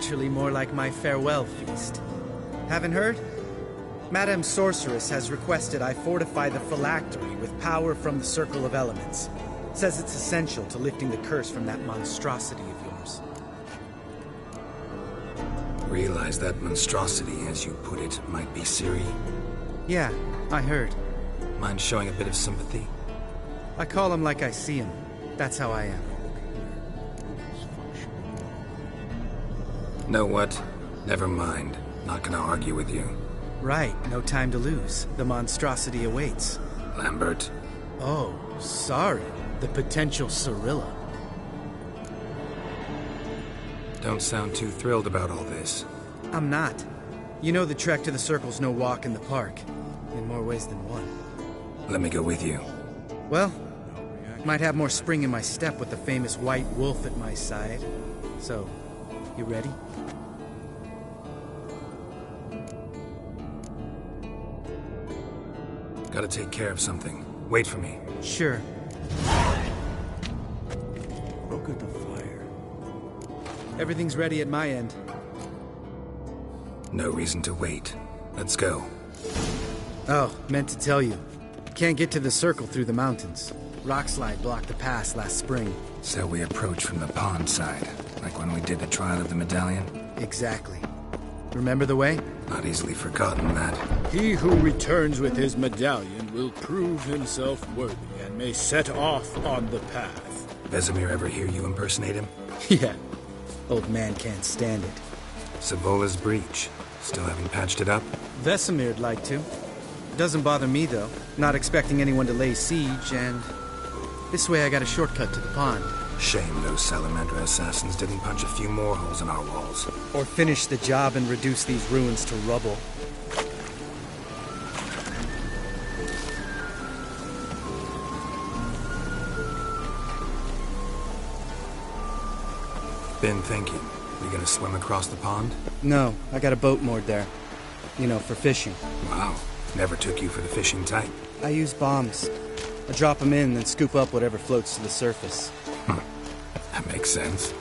Actually, more like my farewell feast. Haven't heard? Madame Sorceress has requested I fortify the phylactery with power from the Circle of Elements. Says it's essential to lifting the curse from that monstrosity of yours. Realize that monstrosity, as you put it, might be Ciri? Yeah, I heard. Mind showing a bit of sympathy? I call him like I see him. That's how I am. Know what? Never mind. Not gonna argue with you. Right, no time to lose. The monstrosity awaits. Lambert. Oh, sorry. The potential Cirilla. Don't sound too thrilled about all this. I'm not. You know the trek to the Circle's no walk in the park. In more ways than one. Let me go with you. Well, might have more spring in my step with the famous white wolf at my side. So, you ready? Gotta take care of something. Wait for me. Sure. Look at the fire. Everything's ready at my end. No reason to wait. Let's go. Oh, meant to tell you. Can't get to the Circle through the mountains. Rockslide blocked the pass last spring. So we approach from the pond side, like when we did the trial of the medallion? Exactly. Remember the way? Not easily forgotten, that. He who returns with his medallion will prove himself worthy and may set off on the path. Vesemir ever hear you impersonate him? Yeah. Old man can't stand it. Savola's breach. Still haven't patched it up? Vesemir'd like to. Doesn't bother me, though. Not expecting anyone to lay siege, and... this way I got a shortcut to the pond. Shame those Salamander assassins didn't punch a few more holes in our walls. Or finish the job and reduce these ruins to rubble. Been thinking. We gonna swim across the pond? No, I got a boat moored there. You know, for fishing. Wow. Never took you for the fishing type. I use bombs. I drop them in, then scoop up whatever floats to the surface. That makes sense.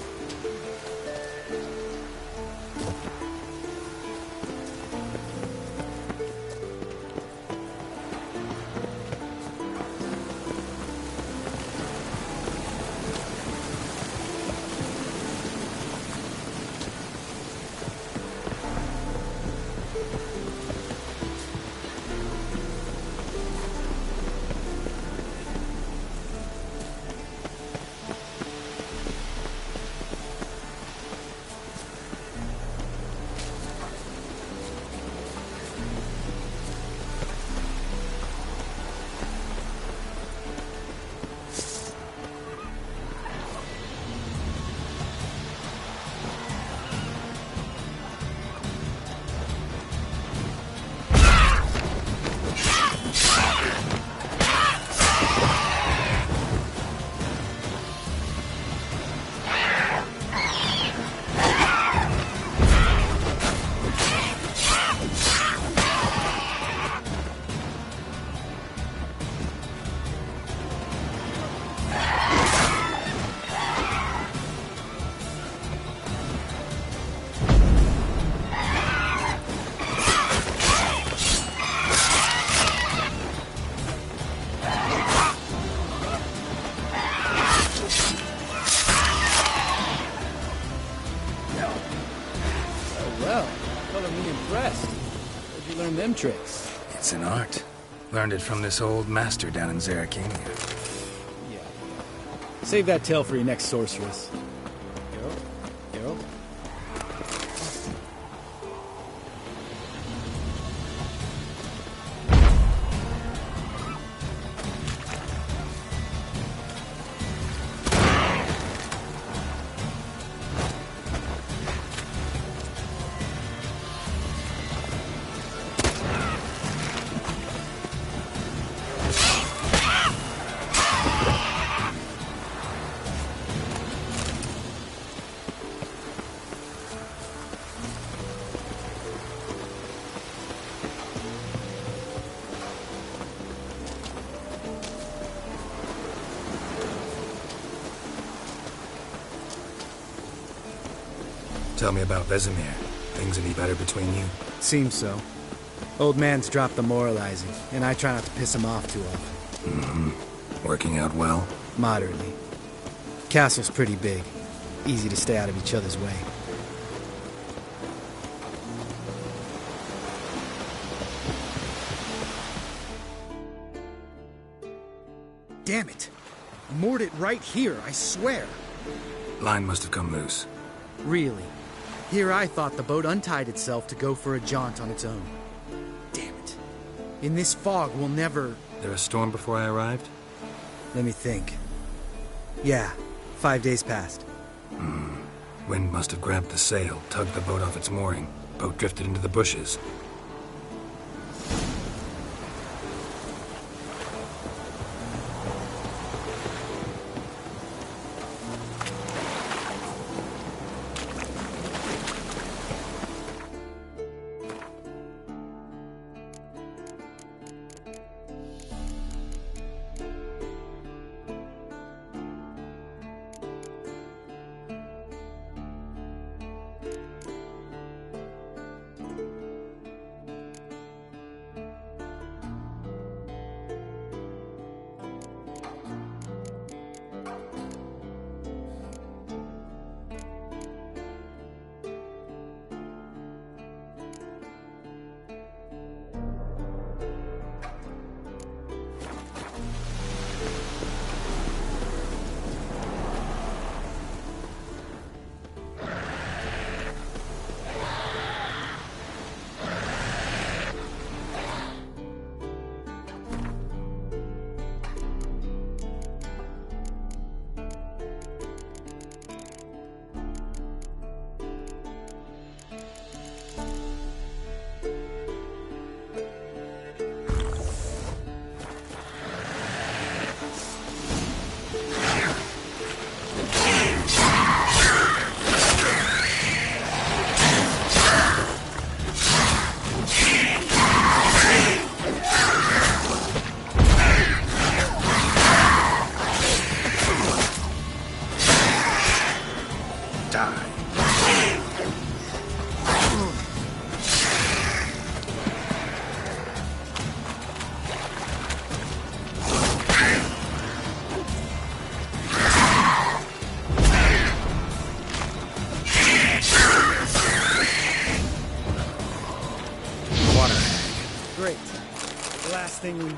Them tricks. It's an art. Learned it from this old master down in Zarakania. Yeah. Save that tale for your next sorceress. Go. Tell me about Vesemir. Things any better between you? Seems so. Old man's dropped the moralizing, and I try not to piss him off too often. Mm-hmm. Working out well? Moderately. Castle's pretty big. Easy to stay out of each other's way. Damn it! Moored it right here, I swear! Line must have come loose. Really? Here I thought the boat untied itself to go for a jaunt on its own. Damn it. In this fog, we'll never... There a storm before I arrived? Let me think. Yeah, 5 days passed. Wind must have grabbed the sail, tugged the boat off its mooring. Boat drifted into the bushes. Great. Last thing we needed.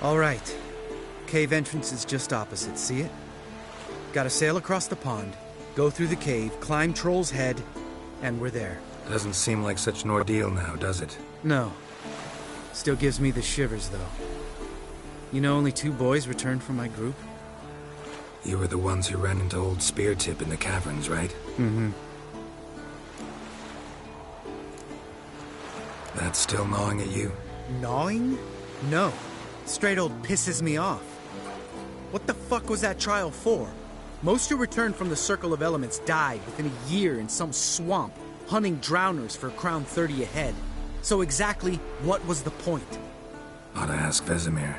All right. Cave entrance is just opposite, see it? Gotta sail across the pond, go through the cave, climb Troll's Head, and we're there. Doesn't seem like such an ordeal now, does it? No. Still gives me the shivers, though. You know only 2 boys returned from my group? You were the ones who ran into old Speartip in the caverns, right? Mm-hmm. That's still gnawing at you? Gnawing? No. Straight old pisses me off. What the fuck was that trial for? Most who returned from the Circle of Elements died within a year in some swamp, hunting drowners for Crown 30 a head. So exactly what was the point? Ought to ask Vesemir.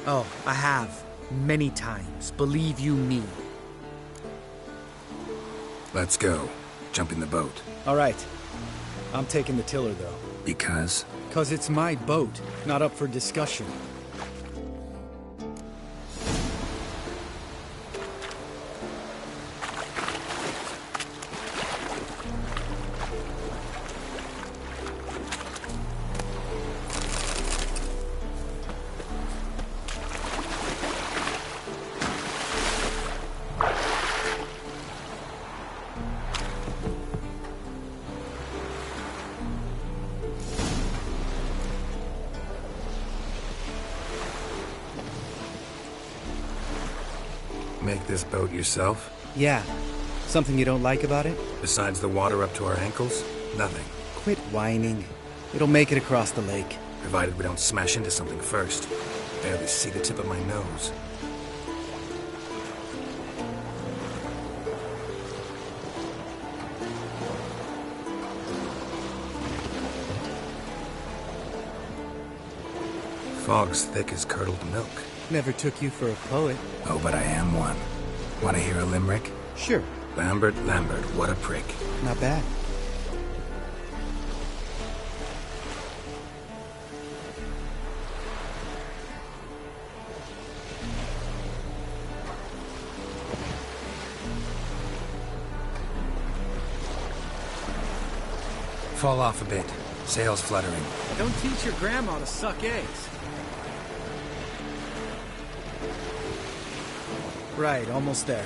Oh, I have. Many times. Believe you me. Let's go. Jump in the boat. All right. I'm taking the tiller, though. Because? 'Cause it's my boat, not up for discussion. Make this boat yourself? Yeah. Something you don't like about it? Besides the water up to our ankles? Nothing. Quit whining. It'll make it across the lake. Provided we don't smash into something first. Barely see the tip of my nose. Fog's thick as curdled milk. Never took you for a poet. Oh, but I am one. Want to hear a limerick? Sure. Lambert, what a prick. Not bad. Fall off a bit. Sails fluttering. Don't teach your grandma to suck eggs. Right, almost there.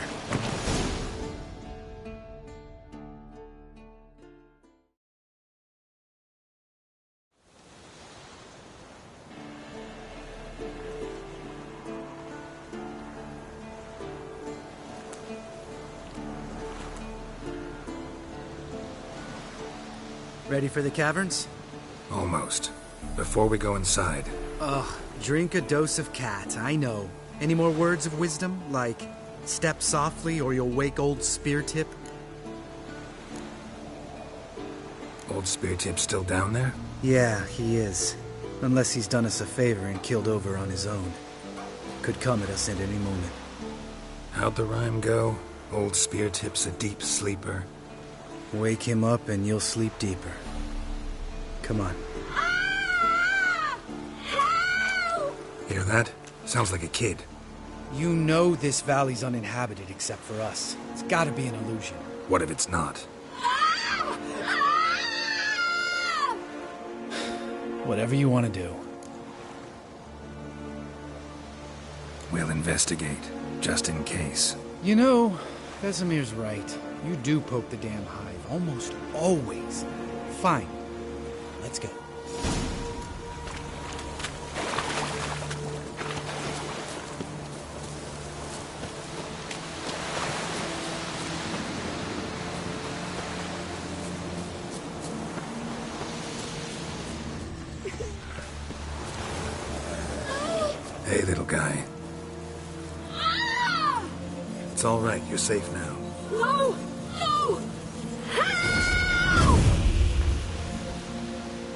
Ready for the caverns? Almost. Before we go inside. Ugh, drink a dose of cat, I know. Any more words of wisdom, like, step softly or you'll wake old Speartip? Old Speartip's still down there? Yeah, he is. Unless he's done us a favor and killed over on his own. Could come at us at any moment. How'd the rhyme go? Old Speartip's a deep sleeper. Wake him up and you'll sleep deeper. Come on. Hear that? Sounds like a kid. You know this valley's uninhabited except for us. It's gotta be an illusion. What if it's not? Whatever you want to do. We'll investigate, just in case. You know, Vesemir's right. You do poke the damn hive, almost always. Fine. Let's go. Hey, little guy. It's all right. You're safe now. No! No!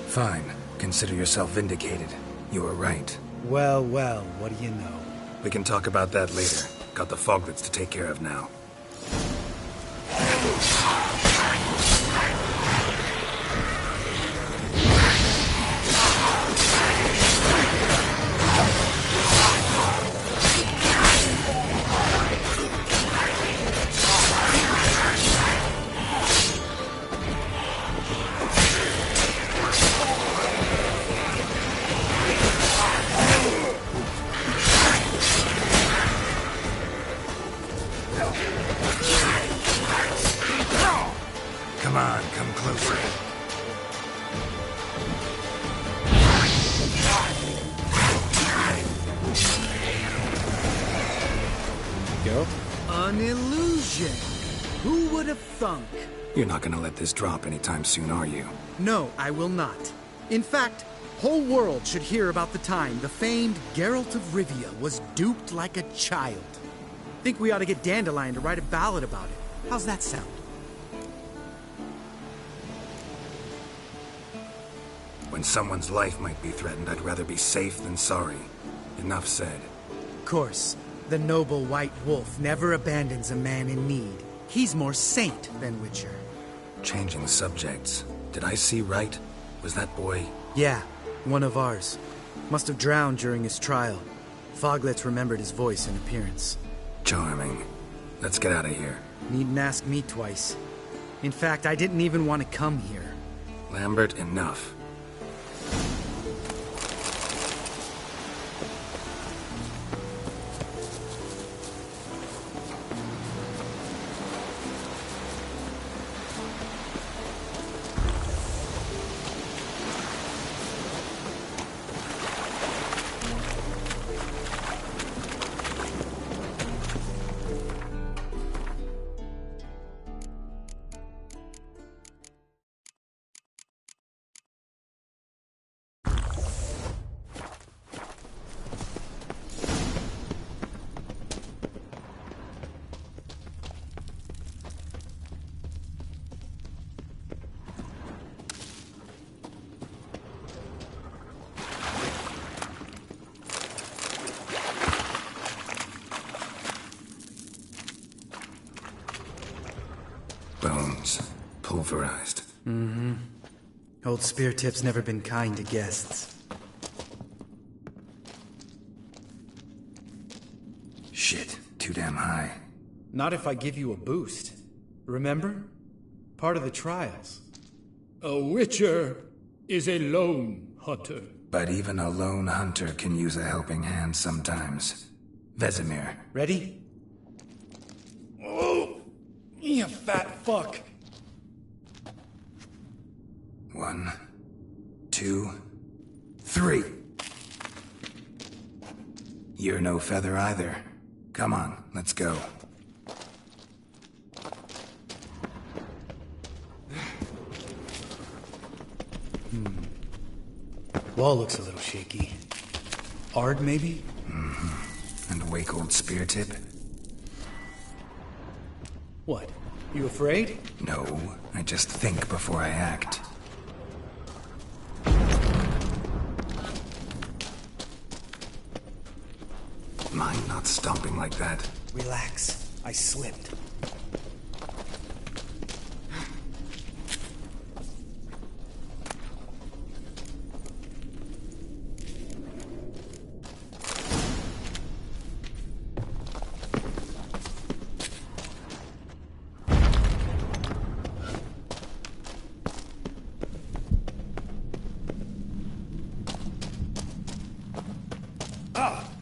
Fine. Consider yourself vindicated. You were right. Well, well, what do you know? We can talk about that later. Got the foglets to take care of now. An illusion! Who would have thunk? You're not gonna let this drop anytime soon, are you? No, I will not. In fact, whole world should hear about the time the famed Geralt of Rivia was duped like a child. Think we ought to get Dandelion to write a ballad about it. How's that sound? When someone's life might be threatened, I'd rather be safe than sorry. Enough said. Of course, the noble white wolf never abandons a man in need. He's more saint than Witcher. Changing subjects. Did I see right? Was that boy... Yeah, one of ours. Must have drowned during his trial. Foglets remembered his voice and appearance. Charming. Let's get out of here. Needn't ask me twice. In fact, I didn't even want to come here. Lambert, enough. Bones. Pulverized. Mm-hmm. Old Speartip's never been kind to guests. Shit. Too damn high. Not if I give you a boost. Remember? Part of the trials. A Witcher is a lone hunter. But even a lone hunter can use a helping hand sometimes. Vesemir. Ready? Oh! You fat fuck! 1, 2, 3. You're no feather either. Come on, let's go. Wall looks a little shaky. Ard, maybe? Mm-hmm. And wake old Speartip? What? You afraid? No, I just think before I act. Mind not stomping like that. Relax. I slipped.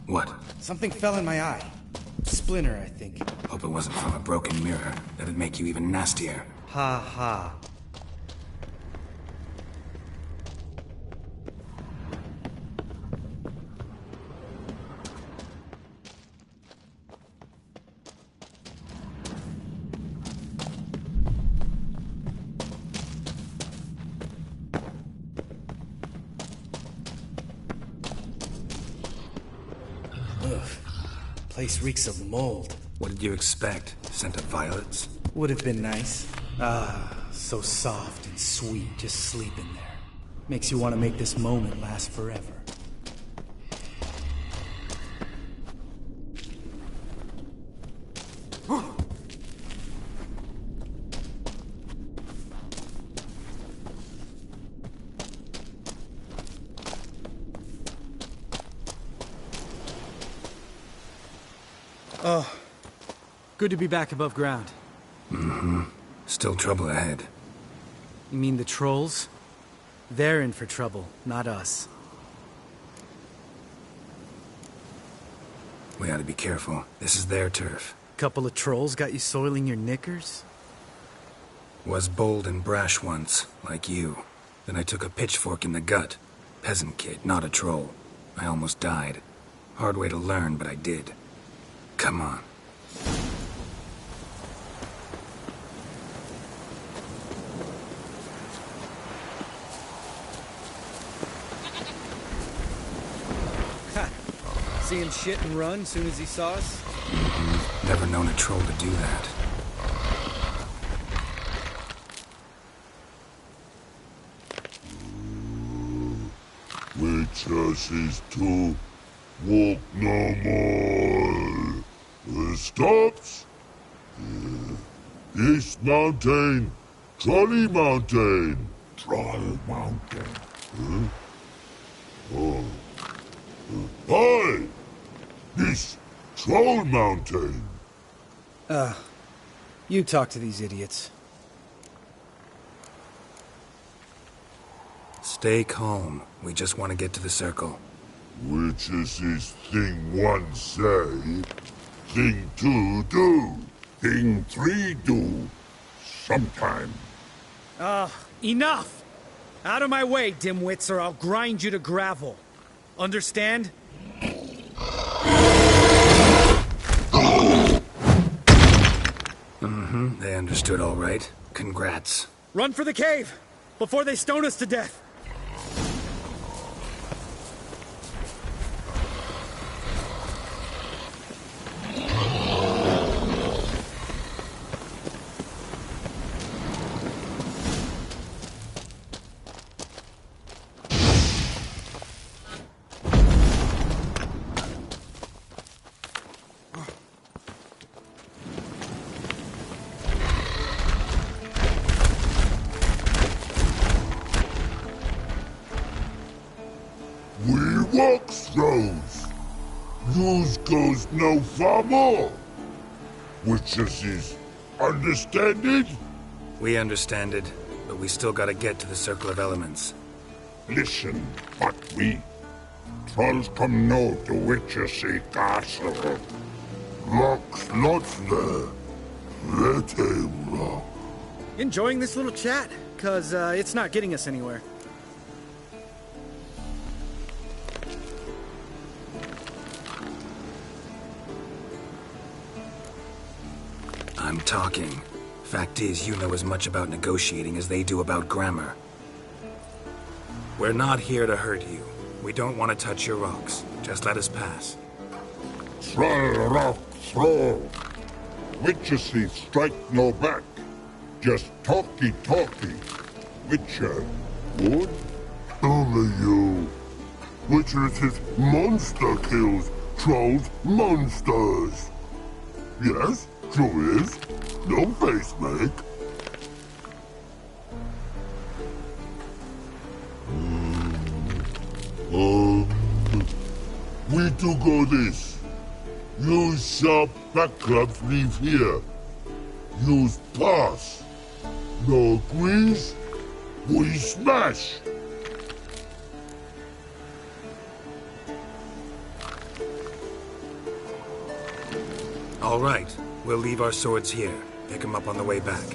What? Something fell in my eye. Splinter, I think. Hope it wasn't from a broken mirror. That'd make you even nastier. Ha ha. Ugh. Place reeks of mold. What did you expect? Scent of violets? Would have been nice. Ah, so soft and sweet, just sleeping there. Makes you want to make this moment last forever. Oh, good to be back above ground. Mm-hmm. Still trouble ahead. You mean the trolls? They're in for trouble, not us. We ought to be careful. This is their turf. Couple of trolls got you soiling your knickers? Was bold and brash once, like you. Then I took a pitchfork in the gut. Peasant kid, not a troll. I almost died. Hard way to learn, but I did. Come on. See him shit and run soon as he saw us? Never known a troll to do that. Witcher says to walk no more. Stops. East Mountain. Trolley Mountain. Troll Mountain. Huh? Oh. Hi! This Troll Mountain. You talk to these idiots. Stay calm. We just want to get to the circle. Which is this thing one say, thing two do, thing three do, sometime. Enough! Out of my way, dimwits, or I'll grind you to gravel. Understand? They understood all right. Congrats. Run for the cave! Before they stone us to death! We walk throws. Yous goes no far more. Which is understand it? We understand it, but we still gotta get to the Circle of Elements. Listen, but we trolls come know the Witcher3 castle. Lots there. Let him rock. Enjoying this little chat? 'Cause it's not getting us anywhere. I'm talking. Fact is, you know as much about negotiating as they do about grammar. We're not here to hurt you. We don't want to touch your rocks. Just let us pass. Troll rock throw. Witcher3 strike no back. Just talky. Witcher, good? Only you. Witcher3 monster kills trolls monsters. Yes, true is. No face make. We do go this. Use sharp backups leave here. Use pass. No agrees? We smash. All right. We'll leave our swords here. Pick them up on the way back.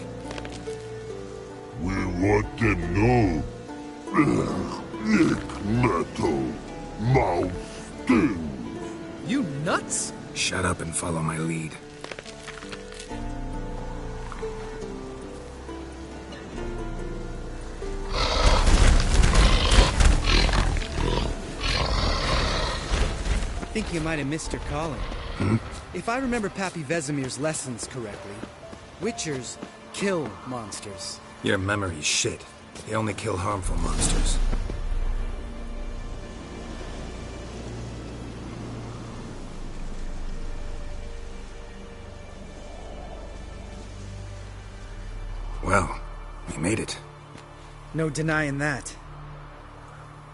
We want them know. Lick metal. Mouth stings. You nuts? Shut up and follow my lead. I think you might have missed your calling. If I remember Pappy Vesemir's lessons correctly, Witchers kill monsters. Your memory's shit. They only kill harmful monsters. Well, we made it. No denying that.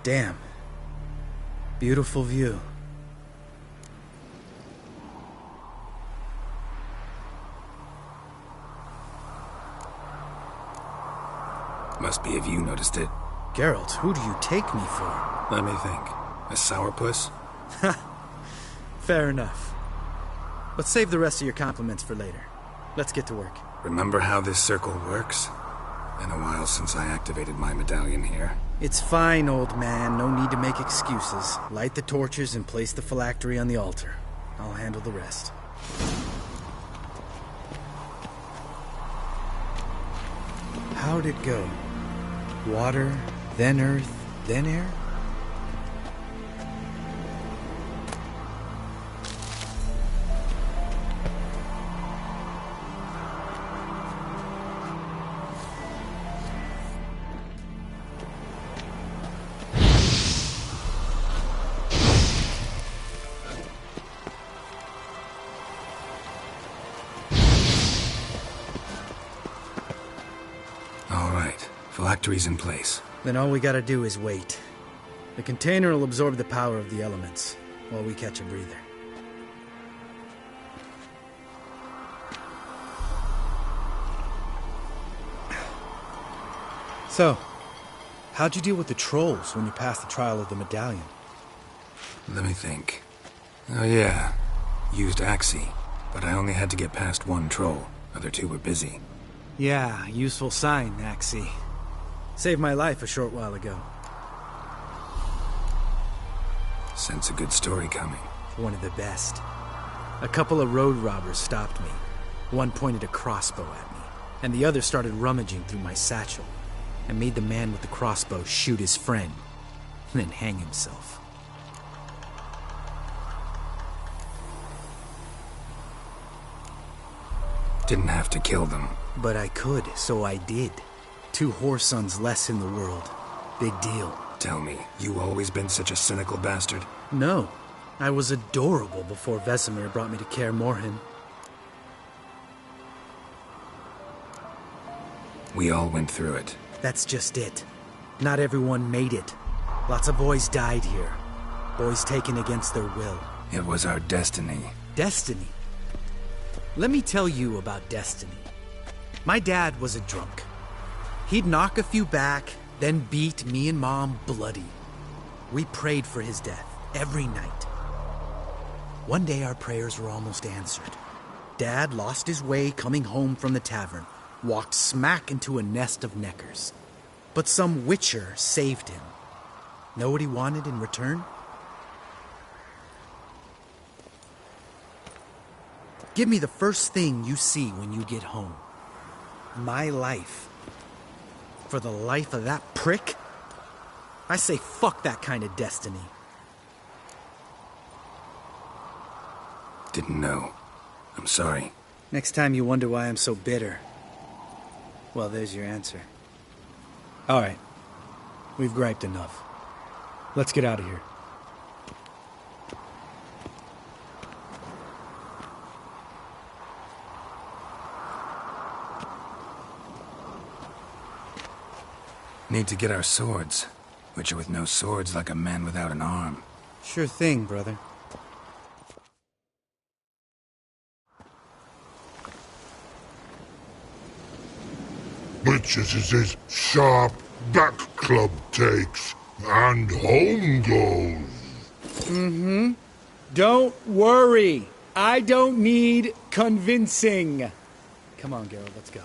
Damn. Beautiful view. Must be if you noticed it. Geralt, who do you take me for? Let me think. A sourpuss? Fair enough. But save the rest of your compliments for later. Let's get to work. Remember how this circle works? Been a while since I activated my medallion here. It's fine, old man. No need to make excuses. Light the torches and place the phylactery on the altar. I'll handle the rest. How'd it go? Water, then earth, then air? factory's in place. Then all we gotta do is wait. The container will absorb the power of the elements, while we catch a breather. So, how'd you deal with the trolls when you passed the trial of the medallion? Let me think. Oh yeah, used Axie, but I only had to get past one troll. Other two were busy. Yeah, useful sign, Axie. Saved my life a short while ago. Sense a good story coming. One of the best. A couple of road robbers stopped me. One pointed a crossbow at me, and the other started rummaging through my satchel. I made the man with the crossbow shoot his friend, and then hang himself. Didn't have to kill them. But I could, so I did. 2 whoresons less in the world. Big deal. Tell me, you always been such a cynical bastard? No. I was adorable before Vesemir brought me to Kaer Morhen. We all went through it. That's just it. Not everyone made it. Lots of boys died here. Boys taken against their will. It was our destiny. Destiny? Let me tell you about destiny. My dad was a drunk. He'd knock a few back, then beat me and Mom bloody. We prayed for his death every night. One day our prayers were almost answered. Dad lost his way coming home from the tavern, walked smack into a nest of neckers. But some Witcher saved him. Know what he wanted in return? Give me the first thing you see when you get home. My life. For the life of that prick? I say fuck that kind of destiny. Didn't know. I'm sorry. Next time you wonder why I'm so bitter, well, there's your answer. All right. We've griped enough. Let's get out of here. Need to get our swords. Witcher with no swords like a man without an arm. Sure thing, brother. Witches is his sharp back club takes, and home goes. Don't worry. I don't need convincing. Come on, Geralt, let's go.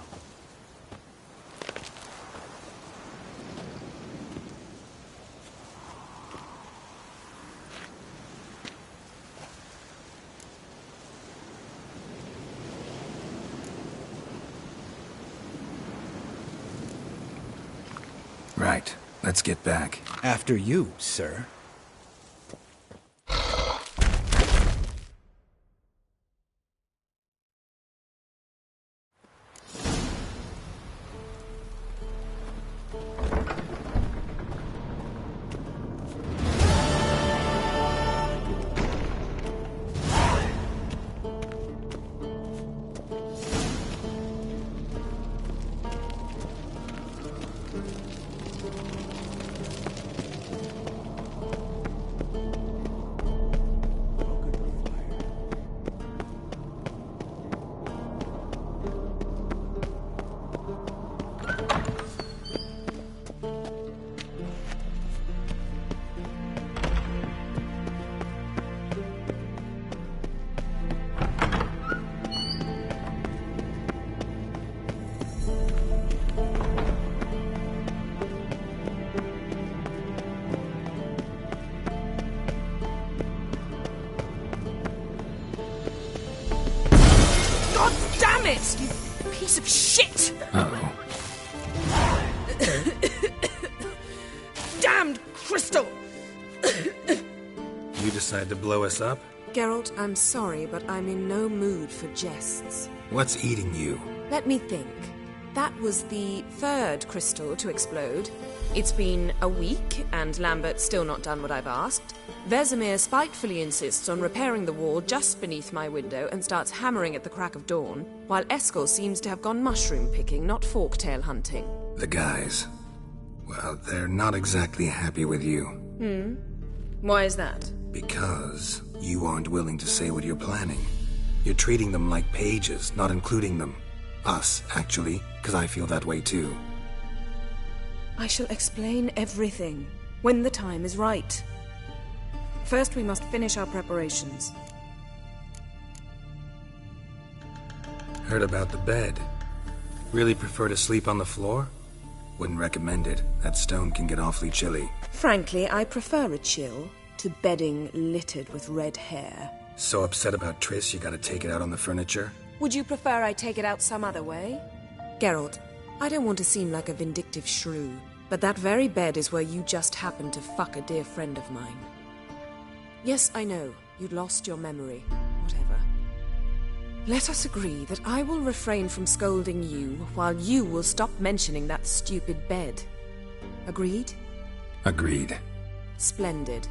Right. Let's get back. After you, sir. Damn it! You piece of shit! Uh-oh. Damned crystal! You decide to blow us up? Geralt, I'm sorry, but I'm in no mood for jests. What's eating you? Let me think. That was the third crystal to explode. It's been a week, and Lambert's still not done what I've asked. Vesemir spitefully insists on repairing the wall just beneath my window and starts hammering at the crack of dawn, while Eskel seems to have gone mushroom picking, not forktail hunting. The guys. Well, they're not exactly happy with you. Why is that? Because you aren't willing to say what you're planning. You're treating them like pages, not including them. Us, actually, because I feel that way too. I shall explain everything when the time is right. First, we must finish our preparations. Heard about the bed. Really prefer to sleep on the floor? Wouldn't recommend it. That stone can get awfully chilly. Frankly, I prefer a chill to bedding littered with red hair. So upset about Triss you gotta take it out on the furniture? Would you prefer I take it out some other way? Geralt, I don't want to seem like a vindictive shrew, but that very bed is where you just happened to fuck a dear friend of mine. Yes, I know, you'd lost your memory. Whatever. Let us agree that I will refrain from scolding you, while you will stop mentioning that stupid bed. Agreed? Agreed. Splendid.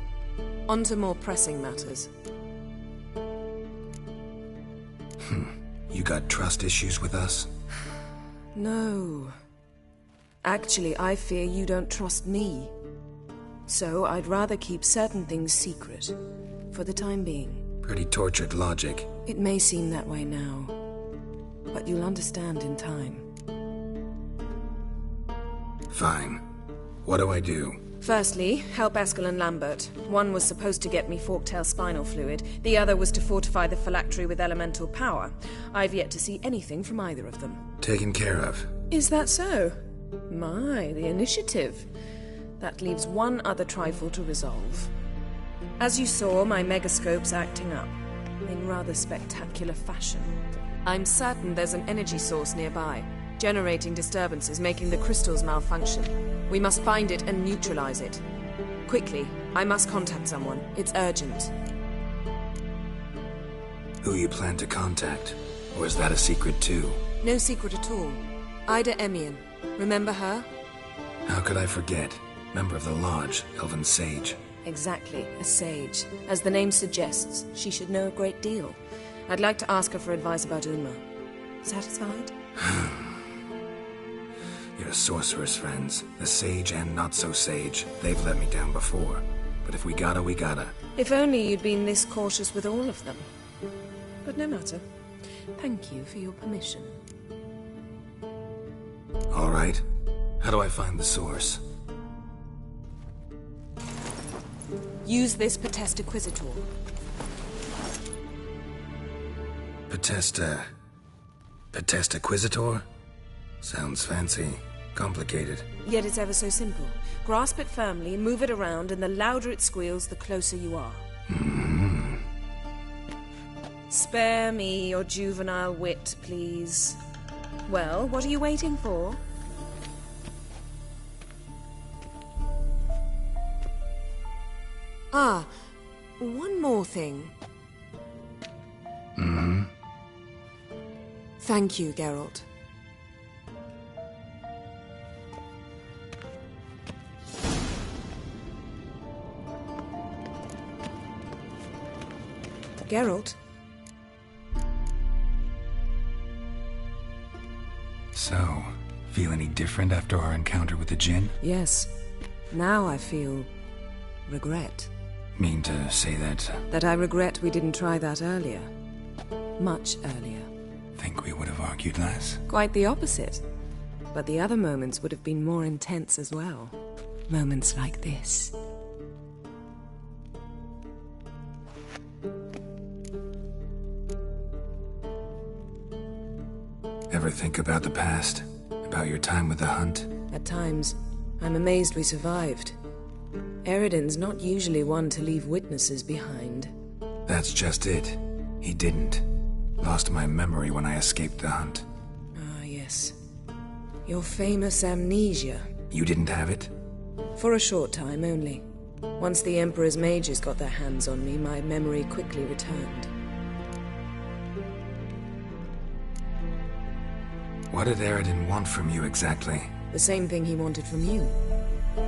On to more pressing matters. You got trust issues with us? No. Actually, I fear you don't trust me. So I'd rather keep certain things secret, for the time being. Pretty tortured logic. It may seem that way now, but you'll understand in time. Fine. What do I do? Firstly, help Eskel and Lambert. One was supposed to get me forktail spinal fluid, the other was to fortify the phylactery with elemental power. I've yet to see anything from either of them. Taken care of. Is that so? My, the initiative. That leaves one other trifle to resolve. As you saw, my megascope's acting up, in rather spectacular fashion. I'm certain there's an energy source nearby, generating disturbances, making the crystals malfunction. We must find it and neutralize it. Quickly, I must contact someone. It's urgent. Who you plan to contact? Or is that a secret too? No secret at all. Ida Emian. Remember her? How could I forget? Member of the Lodge, Elven Sage. Exactly, a sage. As the name suggests, she should know a great deal. I'd like to ask her for advice about Uma. Satisfied? Your sorceress friends, the sage and not-so-sage, they've let me down before. But if we gotta, we gotta. If only you'd been this cautious with all of them. But no matter. Thank you for your permission. All right. How do I find the source? Use this Potesta Quisitor. Potesta Quisitor? Sounds fancy. Complicated. Yet it's ever so simple. Grasp it firmly, move it around, and the louder it squeals, the closer you are. Spare me your juvenile wit, please. Well, what are you waiting for? Ah, one more thing. Thank you, Geralt. Geralt? So, feel any different after our encounter with the Djinn? Yes. Now I feel regret. Mean to say that? That I regret we didn't try that earlier. Much earlier. Think we would have argued less? Quite the opposite. But the other moments would have been more intense as well. Moments like this. Ever think about the past? About your time with the Hunt? At times, I'm amazed we survived. Eridan's not usually one to leave witnesses behind. That's just it. He didn't. Lost my memory when I escaped the Hunt. Ah, yes. Your famous amnesia. You didn't have it? For a short time only. Once the Emperor's mages got their hands on me, my memory quickly returned. What did Eridan want from you exactly? The same thing he wanted from you.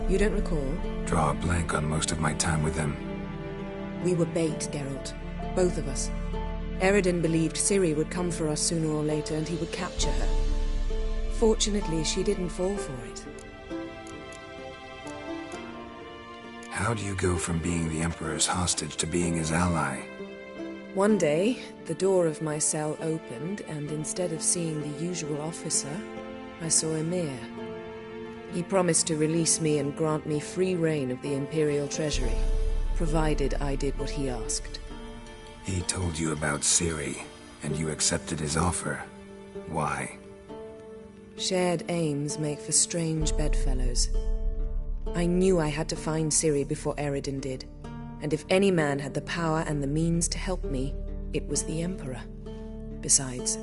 You don't recall? Draw a blank on most of my time with them. We were bait, Geralt. Both of us. Eridan believed Ciri would come for us sooner or later and he would capture her. Fortunately, she didn't fall for it. How do you go from being the Emperor's hostage to being his ally? One day, the door of my cell opened, and instead of seeing the usual officer, I saw Emir. He promised to release me and grant me free reign of the Imperial Treasury, provided I did what he asked. He told you about Ciri, and you accepted his offer. Why? Shared aims make for strange bedfellows. I knew I had to find Ciri before Eredin did, and if any man had the power and the means to help me, it was the Emperor. Besides,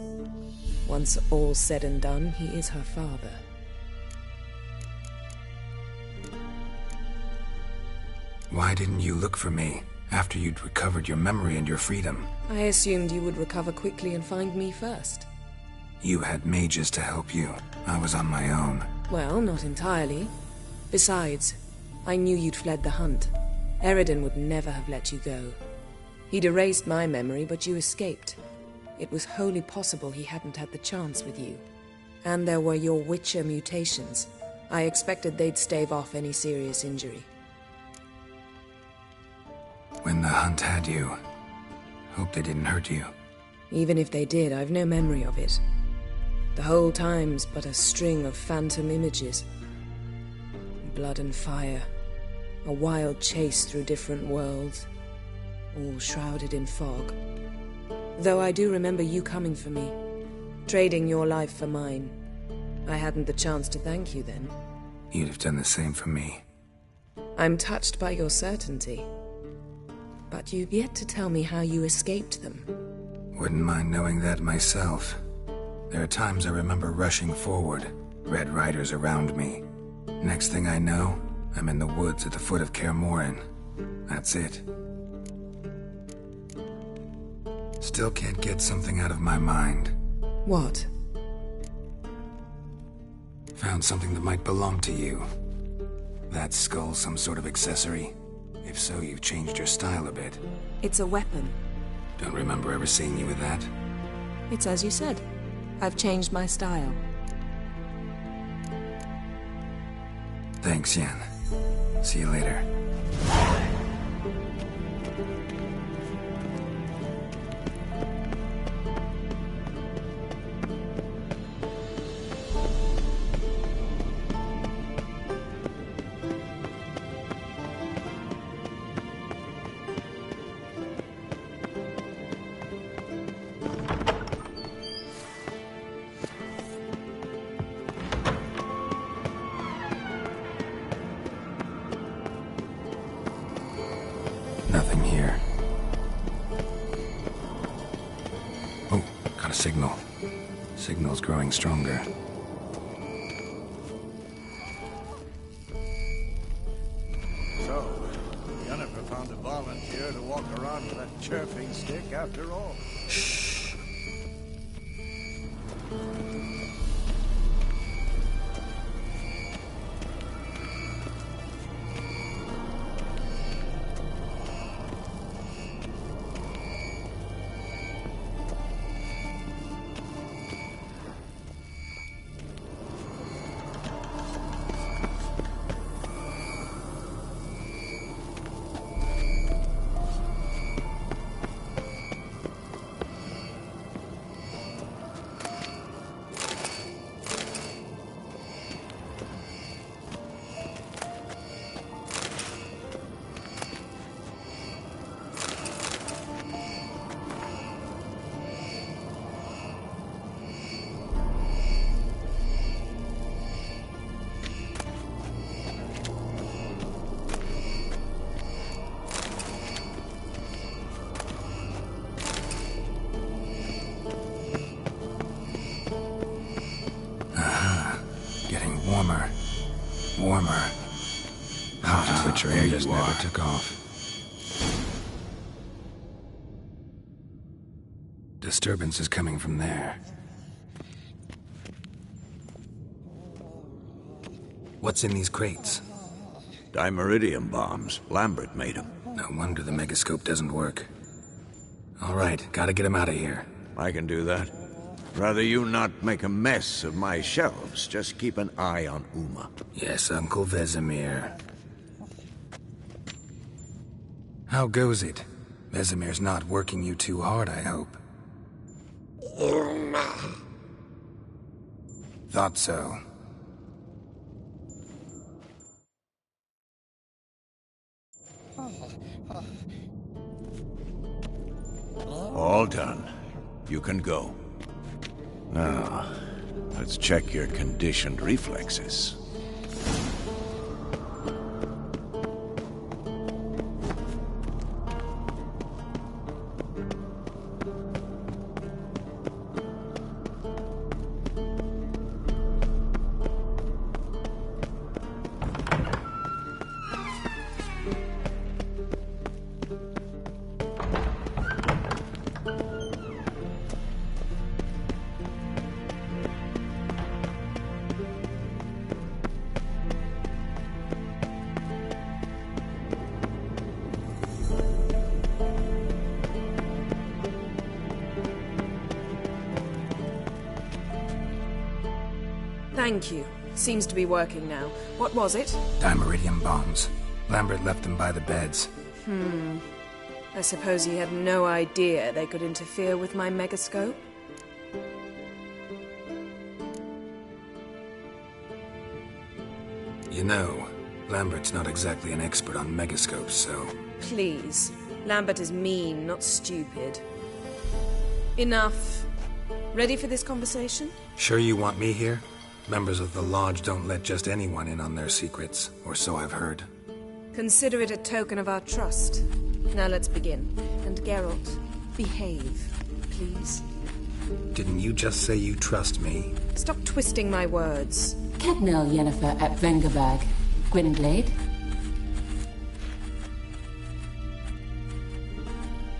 once all's said and done, he is her father. Why didn't you look for me after you'd recovered your memory and your freedom? I assumed you would recover quickly and find me first. You had mages to help you. I was on my own. Well, not entirely. Besides, I knew you'd fled the hunt. Eredin would never have let you go. He'd erased my memory, but you escaped. It was wholly possible he hadn't had the chance with you. And there were your Witcher mutations. I expected they'd stave off any serious injury. When the hunt had you, hope they didn't hurt you. Even if they did, I've no memory of it. The whole time's but a string of phantom images. Blood and fire. A wild chase through different worlds. All shrouded in fog. Though I do remember you coming for me. Trading your life for mine. I hadn't the chance to thank you then. You'd have done the same for me. I'm touched by your certainty. But you've yet to tell me how you escaped them. Wouldn't mind knowing that myself. There are times I remember rushing forward, Red Riders around me. Next thing I know, I'm in the woods at the foot of Kaer Morhen. That's it. Still can't get something out of my mind. What? Found something that might belong to you. That skull some sort of accessory? If so, you've changed your style a bit. It's a weapon. Don't remember ever seeing you with that. It's as you said. I've changed my style. Thanks, Yen. See you later. Nothing here. Oh, got a signal. Signal's growing stronger. So, Yennefer found a volunteer to walk around with that chirping stick after all. Shh. Warmer. Hot Witcher air just never took off. Disturbance is coming from there. What's in these crates? Dimeridium bombs. Lambert made them. No wonder the megascope doesn't work. All right, gotta get him out of here. I can do that. Rather you not make a mess of my shelves. Just keep an eye on Uma. Yes, Uncle Vesemir. How goes it? Vesemir's not working you too hard, I hope. Thought so. All done. You can go. Now, let's check your conditioned reflexes. Thank you. Seems to be working now. What was it? Dimeridium bombs. Lambert left them by the beds. I suppose he had no idea they could interfere with my megascope? You know, Lambert's not exactly an expert on megascopes, so... Please. Lambert is mean, not stupid. Enough. Ready for this conversation? Sure you want me here? Members of the Lodge don't let just anyone in on their secrets, or so I've heard. Consider it a token of our trust. Now let's begin. And Geralt, behave, please. Didn't you just say you trust me? Stop twisting my words. Kednil Yennefer at Vengerberg. Gwynblade?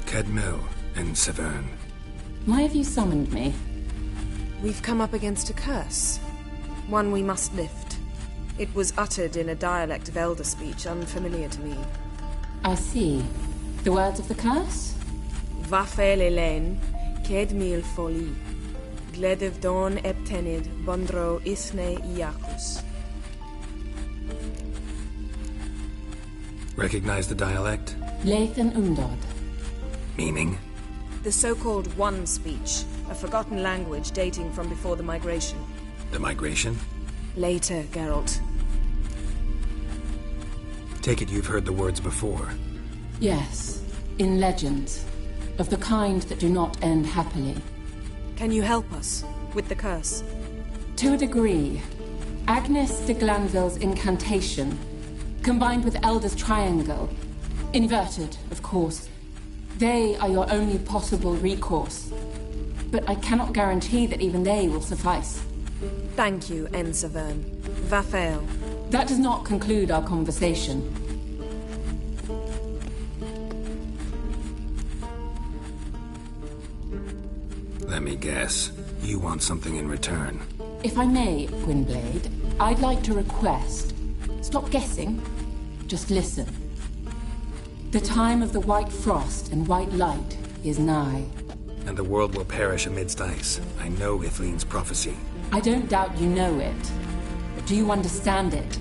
Kedmil and Severn. Why have you summoned me? We've come up against a curse. One we must lift. It was uttered in a dialect of Elder speech unfamiliar to me. I see. The words of the curse? Vafel Elaine, Kedmil Foli, Gledev Don Eptenid, Bondro Isne Iakus. Recognize the dialect? Lathan Undod. Meaning? The so-called One speech, a forgotten language dating from before the migration. The migration? Later, Geralt. Take it you've heard the words before. Yes, in legends. Of the kind that do not end happily. Can you help us with the curse? To a degree. Agnes de Glanville's incantation, combined with Elder's triangle, inverted, of course. They are your only possible recourse. But I cannot guarantee that even they will suffice. Thank you, Severn. Vafel. That does not conclude our conversation. Let me guess. You want something in return. If I may, Gwynblade, I'd like to request. Stop guessing. Just listen. The time of the white frost and white light is nigh. And the world will perish amidst ice. I know Ithleen's prophecy. I don't doubt you know it. But do you understand it?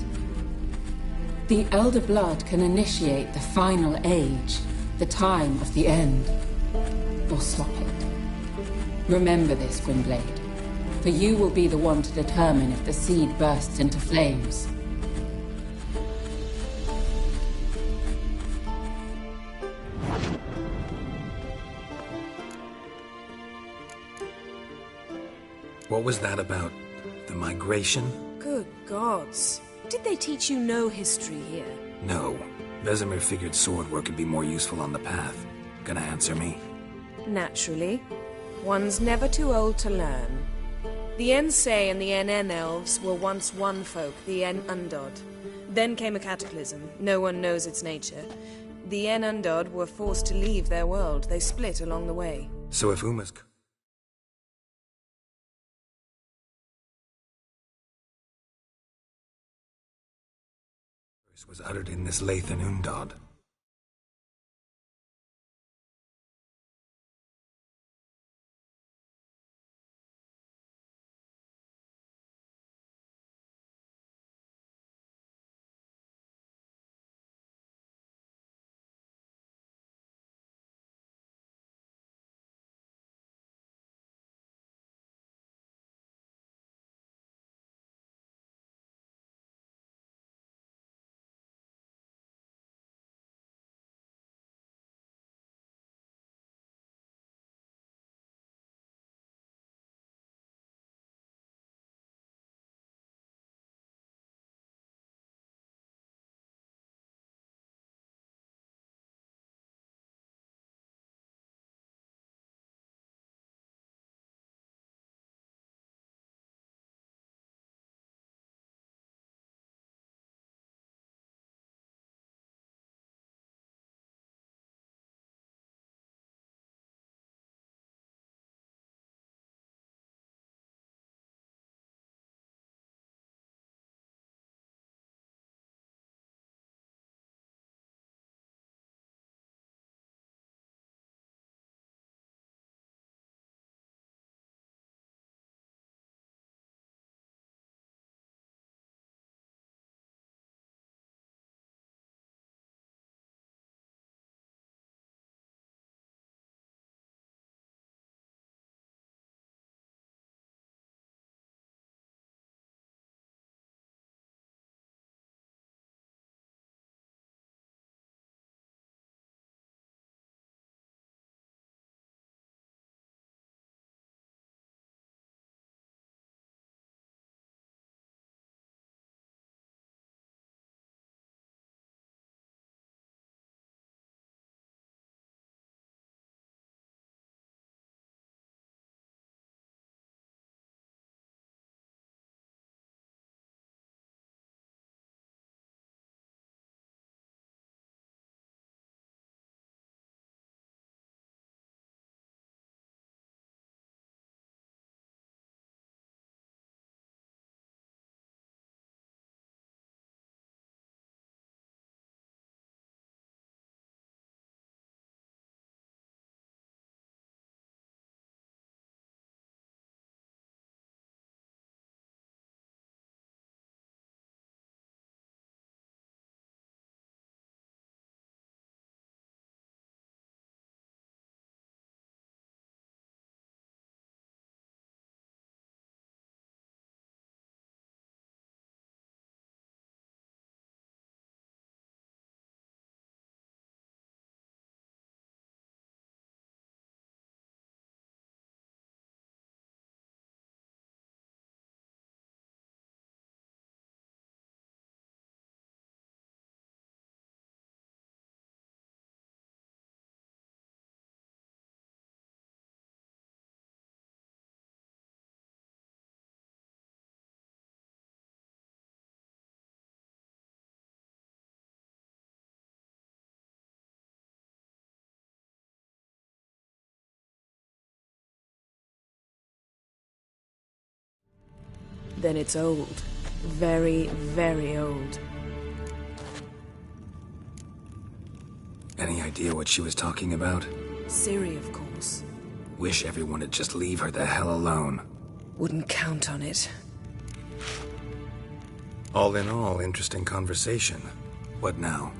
The Elder Blood can initiate the final age, the time of the end. Or stop it. Remember this, Gwynblade. For you will be the one to determine if the seed bursts into flames. What was that about? The migration? Good gods. Did they teach you no history here? No. Vesemir figured sword work would be more useful on the path. Gonna answer me? Naturally. One's never too old to learn. The Ensei and the NN elves were once one folk, the En Undod. Then came a cataclysm. No one knows its nature. The En Undod were forced to leave their world. They split along the way. So if Uma's... was uttered in this Lathan Undod. then it's old. Very, very old. Any idea what she was talking about? Ciri, of course. Wish everyone would just leave her the hell alone. Wouldn't count on it. All in all, interesting conversation. What now?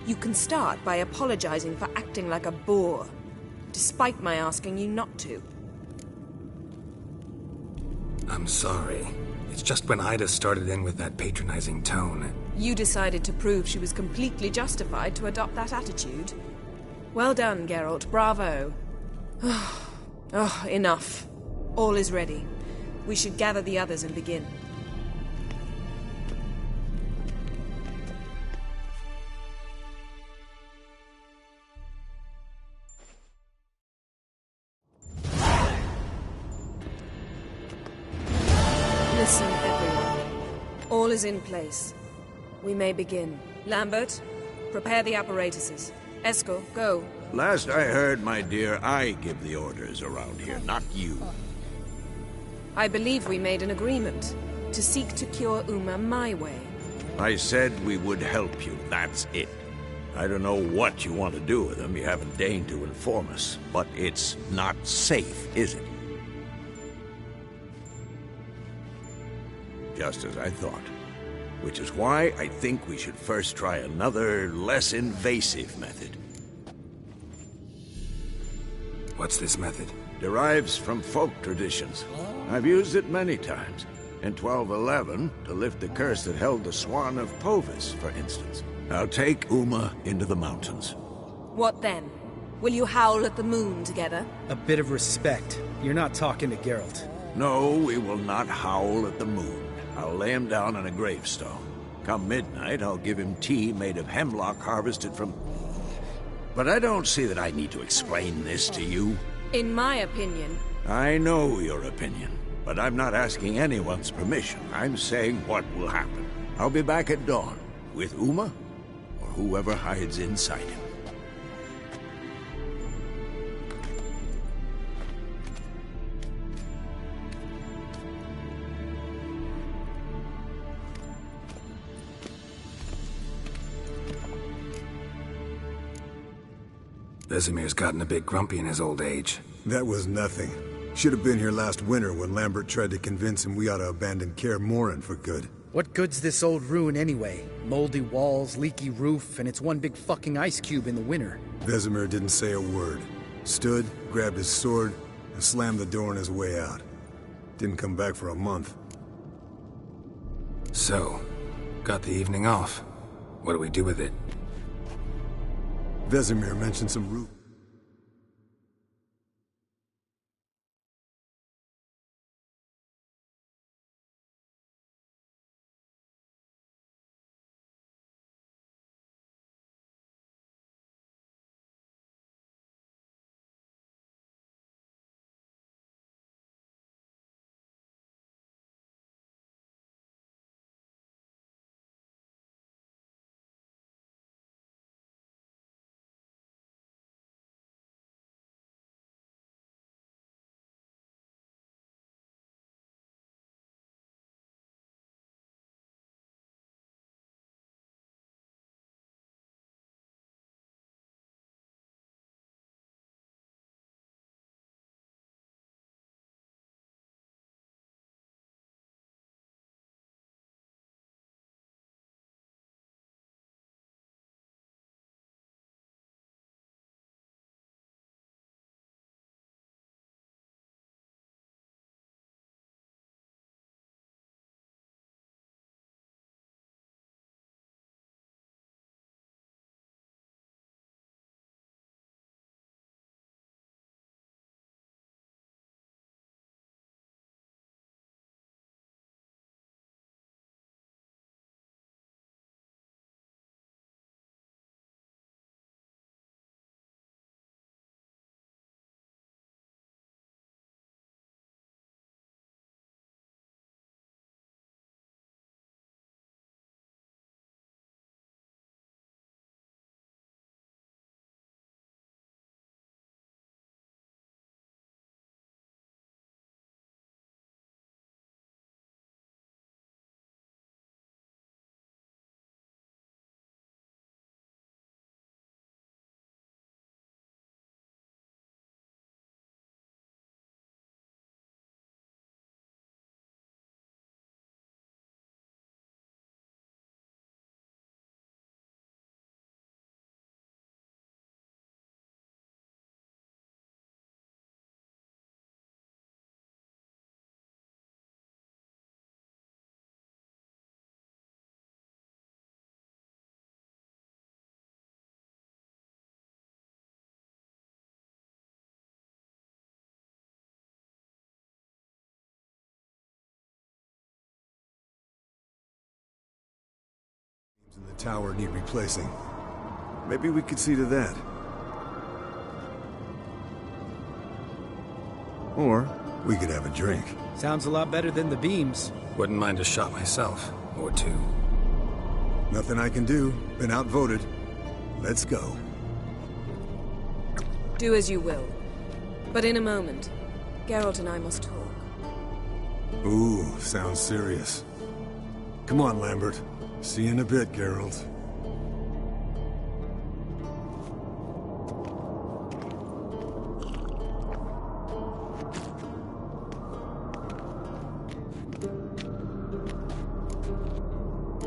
You can start by apologizing for acting like a boor, despite my asking you not to. I'm sorry. It's just when Ida started in with that patronizing tone. You decided to prove she was completely justified to adopt that attitude. Well done, Geralt. Bravo. Oh, enough. All is ready. We should gather the others and begin. Listen, everyone. All is in place. We may begin. Lambert, prepare the apparatuses. Eskel, go. Last I heard, my dear, I give the orders around here, not you. I believe we made an agreement to seek to cure Uma my way. I said we would help you, that's it. I don't know what you want to do with them, you haven't deigned to inform us. But it's not safe, is it? Just as I thought. Which is why I think we should first try another, less invasive method. What's this method? Derives from folk traditions. I've used it many times. In 1211, to lift the curse that held the Swan of Povis, for instance. I'll take Uma into the mountains. What then? Will you howl at the moon together? A bit of respect. You're not talking to Geralt. No, we will not howl at the moon. I'll lay him down on a gravestone. Come midnight, I'll give him tea made of hemlock harvested from... But I don't see that I need to explain this to you. In my opinion... I know your opinion, but I'm not asking anyone's permission. I'm saying what will happen. I'll be back at dawn, with Uma, or whoever hides inside him. Vesemir's gotten a bit grumpy in his old age. That was nothing. Should have been here last winter when Lambert tried to convince him we ought to abandon Kaer Morhen for good. What good's this old ruin anyway? Moldy walls, leaky roof, and it's one big fucking ice cube in the winter. Vesemir didn't say a word. Stood, grabbed his sword, and slammed the door on his way out. Didn't come back for a month. So, got the evening off. What do we do with it? Vesemir mentioned some root. the tower need replacing. Maybe we could see to that. Or we could have a drink. Sounds a lot better than the beams. Wouldn't mind a shot myself, or two. Nothing I can do. Been outvoted. Let's go. Do as you will. But in a moment, Geralt and I must talk. Ooh, sounds serious. Come on, Lambert. See you in a bit, Geralt.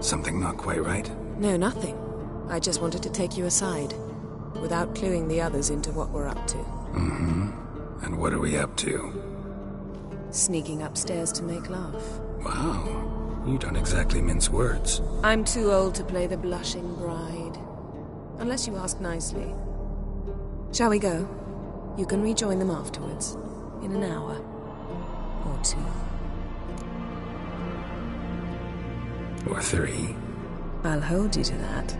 Something not quite right? No, nothing. I just wanted to take you aside, without cluing the others into what we're up to. Mm-hmm. And what are we up to? Sneaking upstairs to make love. Wow. You don't exactly mince words. I'm too old to play the blushing bride. Unless you ask nicely. Shall we go? You can rejoin them afterwards. In an hour. Or two. Or three. I'll hold you to that.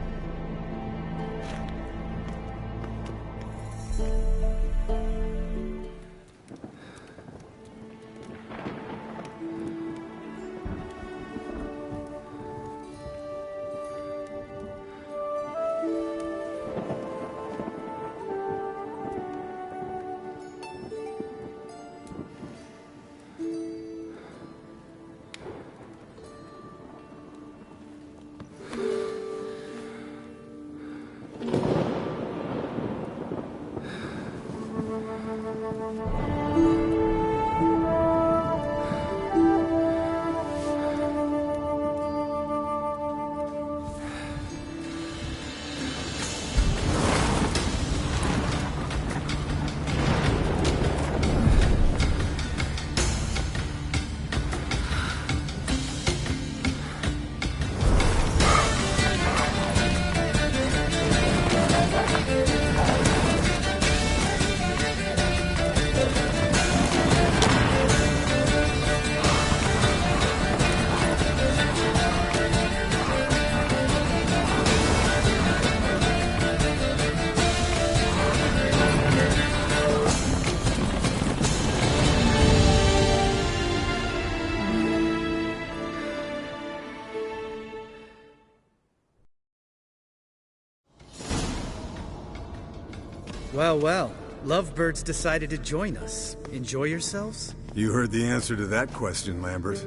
Well, well. Lovebirds decided to join us. Enjoy yourselves? You heard the answer to that question, Lambert.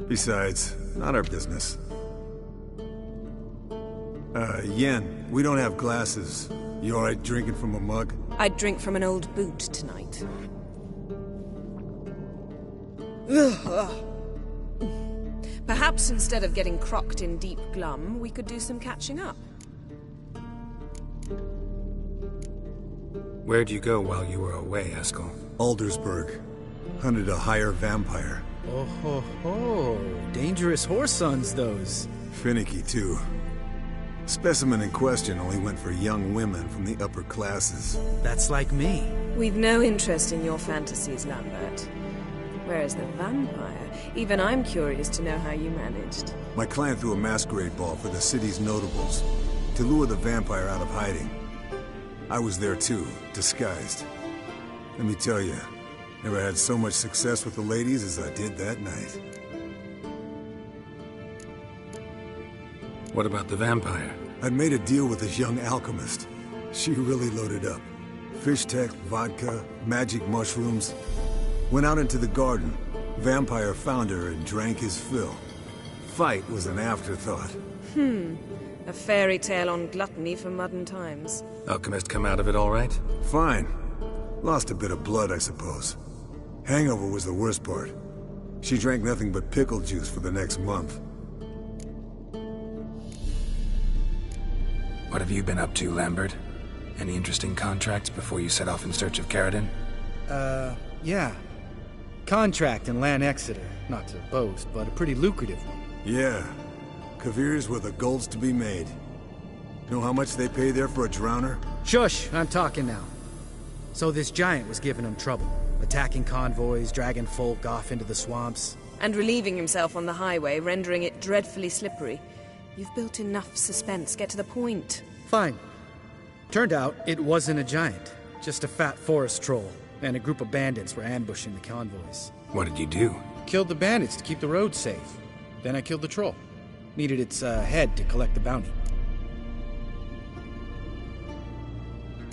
Besides, not our business. Yen, we don't have glasses. You alright drinking from a mug? I'd drink from an old boot tonight. Perhaps instead of getting crocked in deep glum, we could do some catching up. Where'd you go while you were away, Eskel? Aldersburg. Hunted a higher vampire. Oh ho ho. Dangerous whoresons, those. Finicky, too. Specimen in question only went for young women from the upper classes. That's like me. We've no interest in your fantasies, Lambert. Whereas the vampire, even I'm curious to know how you managed. My clan threw a masquerade ball for the city's notables to lure the vampire out of hiding. I was there too, disguised. Let me tell you, never had so much success with the ladies as I did that night. What about the vampire? I'd made a deal with this young alchemist. She really loaded up. Fish tech, vodka, magic mushrooms. Went out into the garden. Vampire found her and drank his fill. Fight was an afterthought. A fairy tale on gluttony for modern times. Alchemist come out of it all right? Fine. Lost a bit of blood, I suppose. Hangover was the worst part. She drank nothing but pickle juice for the next month. What have you been up to, Lambert? Any interesting contracts before you set off in search of Caradon? Yeah. Contract in Lan Exeter. Not to boast, but a pretty lucrative one. Yeah. Kavir's were the golds to be made. Know how much they pay there for a drowner? Shush! I'm talking now. So this giant was giving him trouble. Attacking convoys, dragging folk off into the swamps. And relieving himself on the highway, rendering it dreadfully slippery. You've built enough suspense. Get to the point. Fine. Turned out it wasn't a giant, just a fat forest troll, and a group of bandits were ambushing the convoys. What did you do? Killed the bandits to keep the road safe. Then I killed the troll. Needed its head to collect the bounty.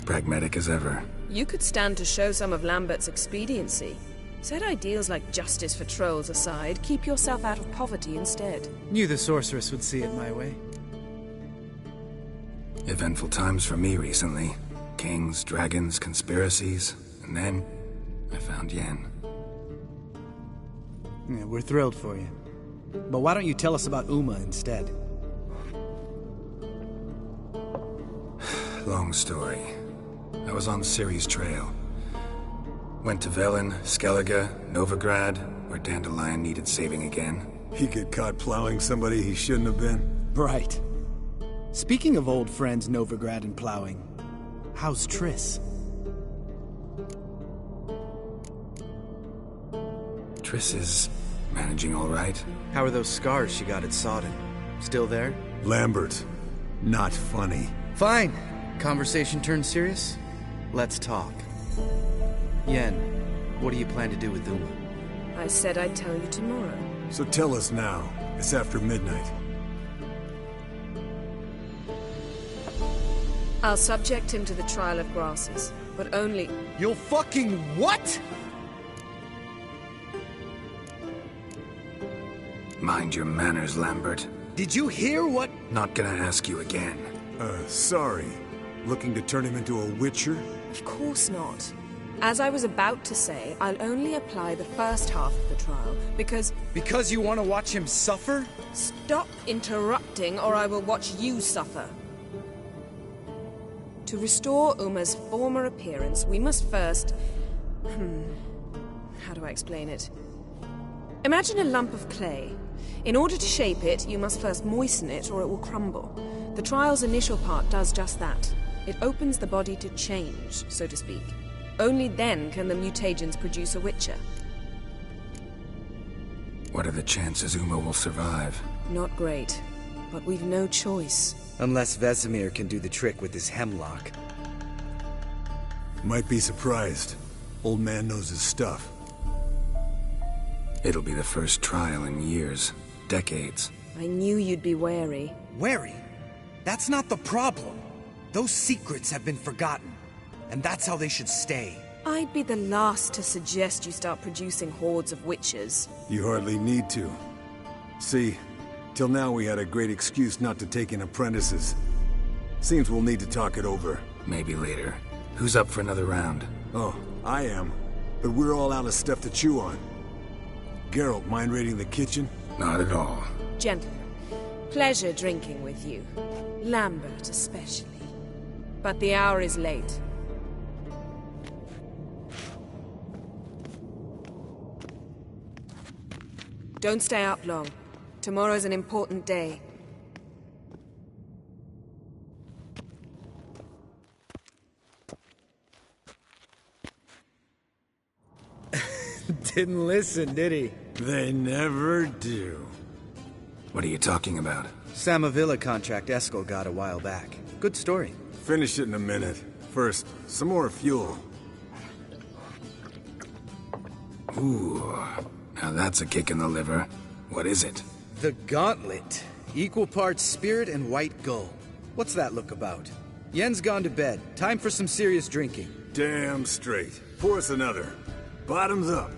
Pragmatic as ever. You could stand to show some of Lambert's expediency. Set ideals like justice for trolls aside, keep yourself out of poverty instead. Knew the sorceress would see it my way. Eventful times for me recently. Kings, dragons, conspiracies. And then, I found Yen. Yeah, we're thrilled for you. But why don't you tell us about Uma instead? Long story. I was on Ciri's trail. Went to Velen, Skellige, Novigrad, where Dandelion needed saving again. He get caught plowing somebody he shouldn't have been? Right. Speaking of old friends Novigrad and plowing, how's Triss? Triss is managing all right. How are those scars she got at Sodden? Still there? Lambert. Not funny. Fine. Conversation turned serious? Let's talk. Yen, what do you plan to do with Uma? I said I'd tell you tomorrow. So tell us now. It's after midnight. I'll subject him to the trial of grasses, but only... You'll fucking what? Mind your manners, Lambert. Did you hear what? Not gonna ask you again. Sorry. Looking to turn him into a Witcher? Of course not. As I was about to say, I'll only apply the first half of the trial, because... Because you want to watch him suffer? Stop interrupting, or I will watch you suffer. To restore Uma's former appearance, we must first... How do I explain it? Imagine a lump of clay. In order to shape it, you must first moisten it, or it will crumble. The trial's initial part does just that. It opens the body to change, so to speak. Only then can the mutagens produce a Witcher. What are the chances Uma will survive? Not great, but we've no choice. Unless Vesemir can do the trick with his hemlock. Might be surprised. Old man knows his stuff. It'll be the first trial in years. Decades. I knew you'd be wary. Wary? That's not the problem. Those secrets have been forgotten. And that's how they should stay. I'd be the last to suggest you start producing hordes of witches. You hardly need to. See, till now we had a great excuse not to take in apprentices. Seems we'll need to talk it over. Maybe later. Who's up for another round? Oh, I am. But we're all out of stuff to chew on. Geralt, mind raiding the kitchen? Not at all. Gentlemen, pleasure drinking with you. Lambert especially. But the hour is late. Don't stay up long. Tomorrow's an important day. Didn't listen, did he? They never do. What are you talking about? Samavilla contract Eskel got a while back. Good story. Finish it in a minute. First, some more fuel. Ooh, now that's a kick in the liver. What is it? The Gauntlet. Equal parts spirit and white gull. What's that look about? Yen's gone to bed. Time for some serious drinking. Damn straight. Pour us another. Bottoms up.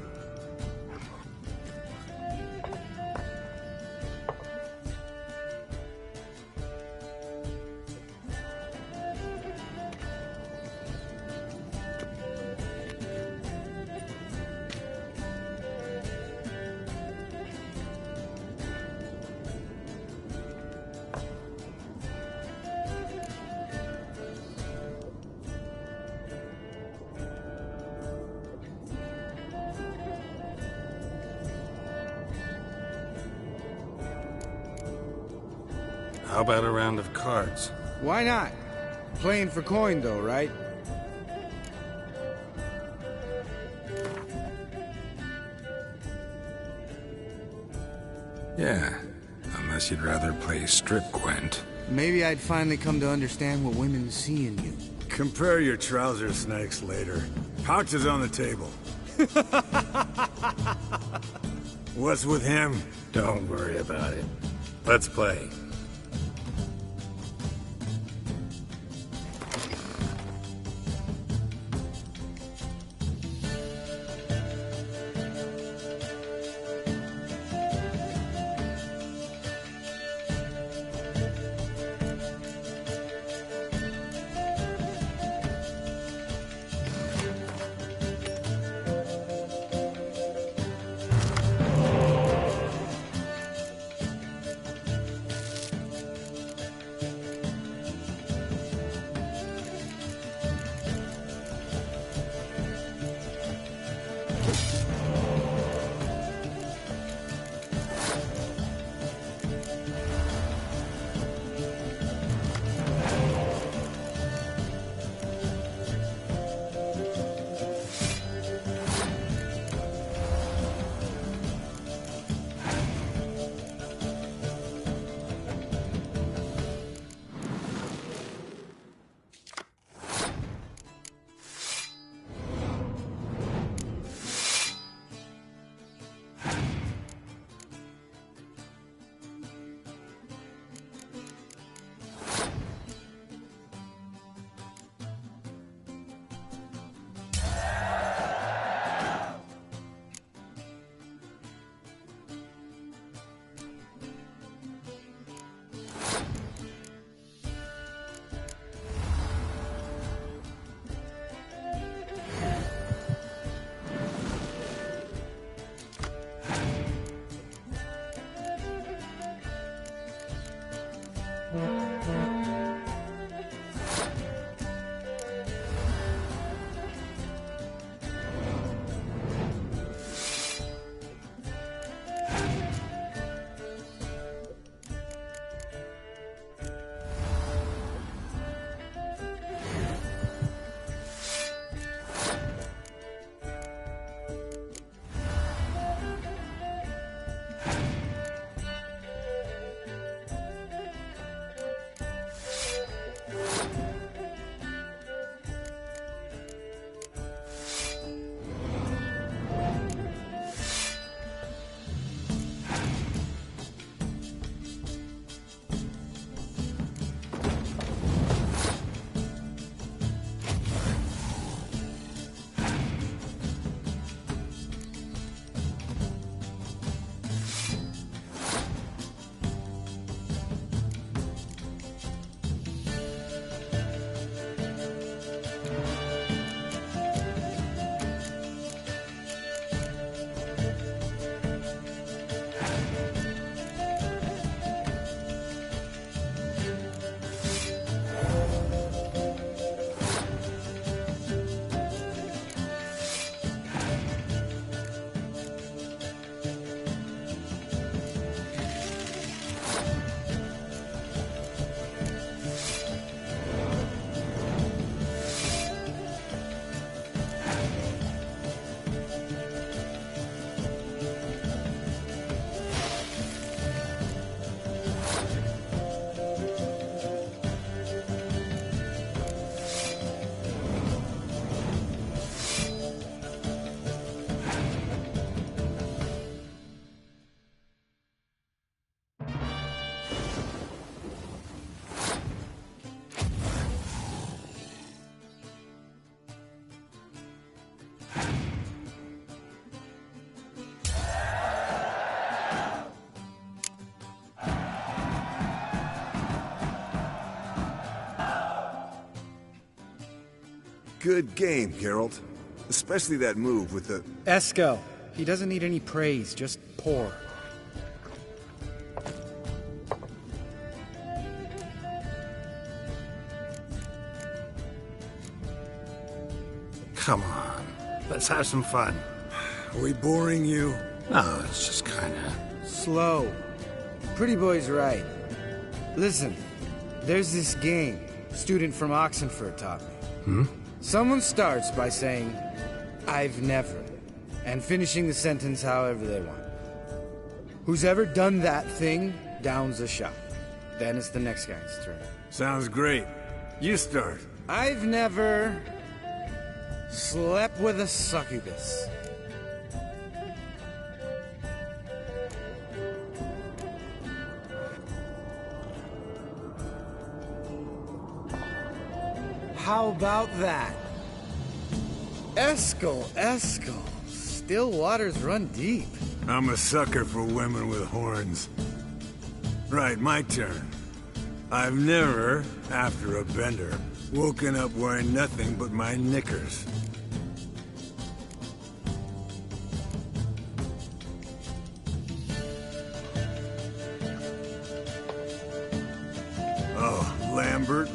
How about a round of cards? Why not? Playing for coin though, right? Yeah, I'm Unless you'd rather play strip Gwent. Maybe I'd finally come to understand what women see in you. Compare your trouser snakes later. Pouch is on the table. What's with him? Don't worry about it. Let's play. Good game, Geralt. Especially that move with the... Esco. He doesn't need any praise, just pour. Come on. Let's have some fun. Are we boring you? No, it's just kinda... Slow. Pretty boy's right. Listen, there's this game student from Oxenford taught me. Someone starts by saying, "I've never," and finishing the sentence however they want. Who's ever done that thing downs the shop. Then it's the next guy's turn. Sounds great. You start. I've never slept with a succubus. How about that? Eskel. Still waters run deep. I'm a sucker for women with horns. Right, my turn. I've never, after a bender, woken up wearing nothing but my knickers. Oh, Lambert.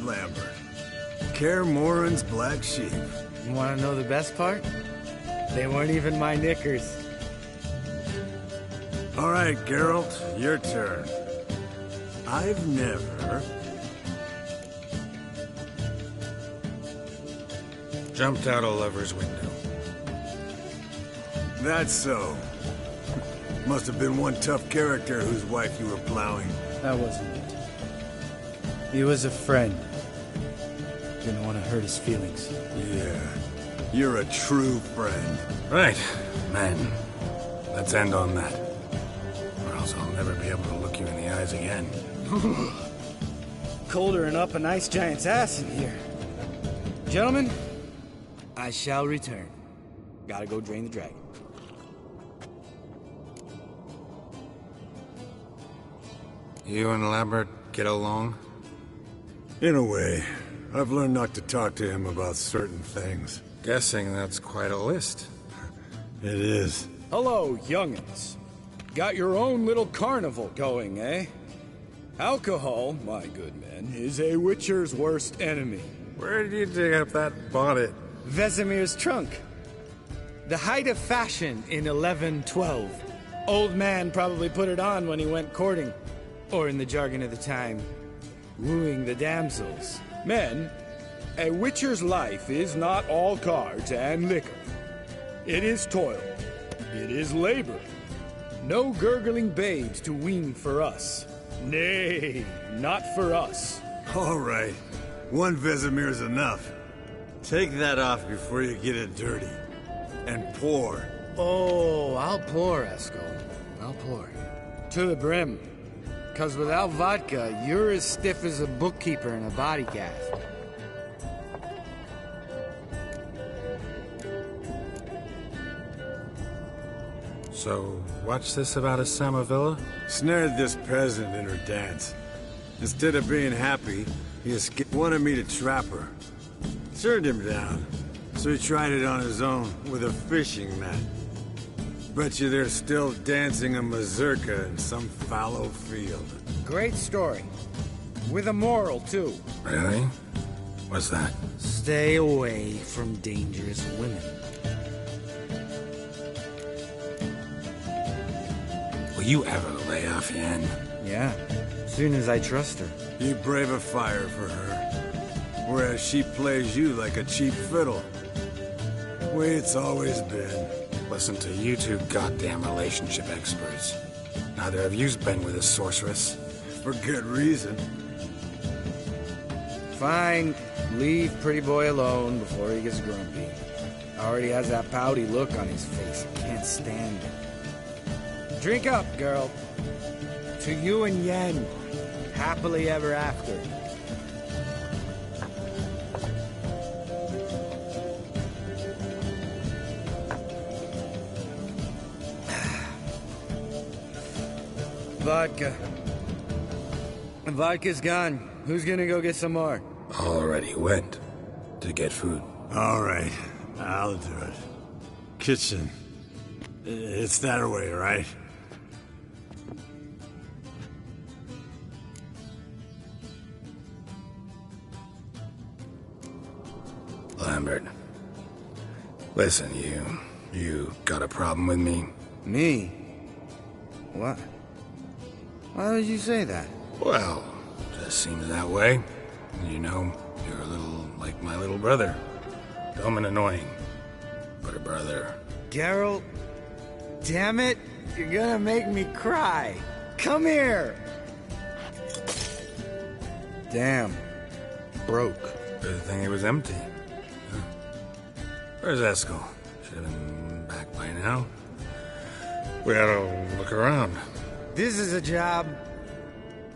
Kaer Morhen's black sheep. You want to know the best part? They weren't even my knickers. All right, Geralt, your turn. I've never... Jumped out a lover's window. That's so. Must have been one tough character whose wife you were plowing. That wasn't it. He was a friend. Didn't want to hurt his feelings. Yeah, you're a true friend. Right, men. Let's end on that. Or else I'll never be able to look you in the eyes again. Colder and up a nice giant's ass in here. Gentlemen, I shall return. Gotta go drain the dragon. You and Lambert get along? In a way. I've learned not to talk to him about certain things. Guessing that's quite a list. It is. Hello, young'uns. Got your own little carnival going, eh? Alcohol, my good men, is a Witcher's worst enemy. Where did you dig up that bonnet? Vesemir's trunk. The height of fashion in 1112. Old man probably put it on when he went courting. Or in the jargon of the time, wooing the damsels. Men, a Witcher's life is not all cards and liquor. It is toil. It is labor. No gurgling babes to wean for us. Nay, not for us. All right. One Vesemir's enough. Take that off before you get it dirty. And pour. Oh, I'll pour, Eskel. I'll pour. To the brim. 'Cause without vodka, you're as stiff as a bookkeeper in a body cast. So, what's this about a Samavilla? Snared this peasant in her dance. Instead of being happy, he wanted me to trap her. Turned him down, so he tried it on his own with a fishing net. Bet you they're still dancing a mazurka in some fallow field. Great story. With a moral, too. Really? What's that? Stay away from dangerous women. Will you ever lay off, Yen? Yeah, as soon as I trust her. You brave a fire for her, whereas she plays you like a cheap fiddle. Way it's always been. Listen to you two goddamn relationship experts. Neither of you's been with a sorceress. For good reason. Fine. Leave pretty boy alone before he gets grumpy. Already has that pouty look on his face. Can't stand it. Drink up, girl. To you and Yen. Happily ever after. Vodka. Vodka's gone. Who's gonna go get some more? Already went to get food. All right, I'll do it. Kitchen. It's that way, right? Lambert. Listen, you got a problem with me? Me? What? Why would you say that? Well, just seems that way. You know, you're a little like my little brother. Dumb and annoying, but a brother. Geralt, damn it, you're gonna make me cry. Come here. Damn. Broke. Good thing it was empty. Huh. Where's Eskel? Should have been back by now. We ought to look around. This is a job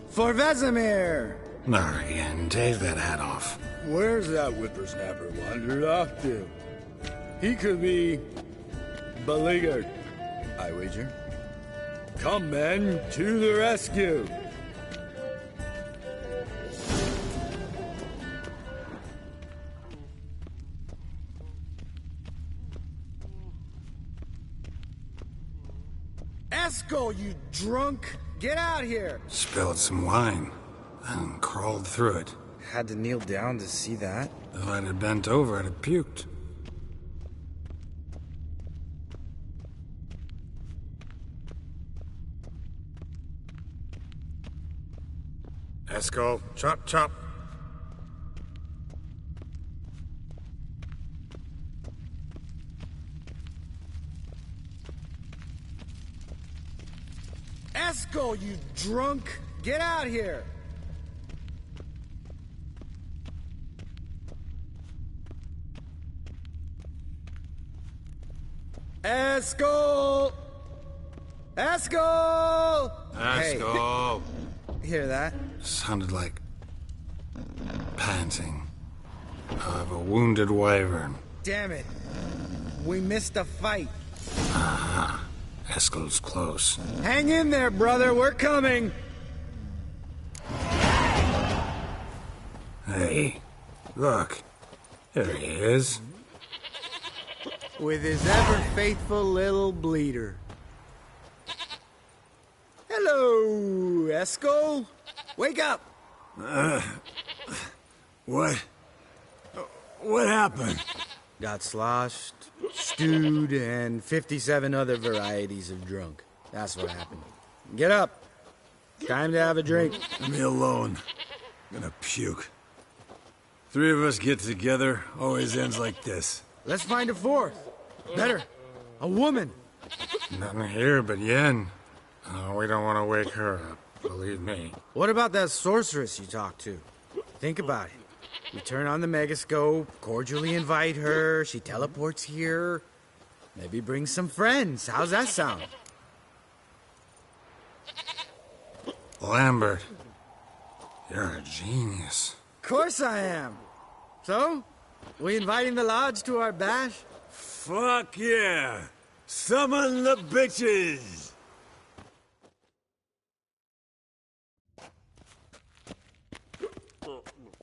for Vesemir! Not again. Take that hat off. Where's that whippersnapper wandered off to? He could be beleaguered, I wager. Come, men, to the rescue! Eskel, you drunk! Get out here! Spilled some wine and crawled through it. Had to kneel down to see that. If I'd have bent over, I'd have puked. Eskel, chop, chop. Eskel, you drunk! Get out here! Eskel! Eskel! Eskel! Hey, hear that? Sounded like panting of a wounded wyvern. Damn it. We missed a fight. Aha. Eskel's close. Hang in there, brother. We're coming. Hey, look. There he is. With his ever-faithful little bleeder. Hello, Eskel. Wake up. What? What happened? Got sloshed, stewed, and 57 other varieties of drunk. That's what happened. Get up. Time to have a drink. Leave me alone. I'm gonna puke. Three of us get together, always ends like this. Let's find a fourth. Better. A woman. Nothing here but Yen. Oh, we don't want to wake her up, believe me. What about that sorceress you talked to? Think about it. We turn on the megascope, cordially invite her, she teleports here. Maybe bring some friends. How's that sound? Lambert, you're a genius. Of course I am. So, we inviting the lodge to our bash? Fuck yeah! Summon the bitches!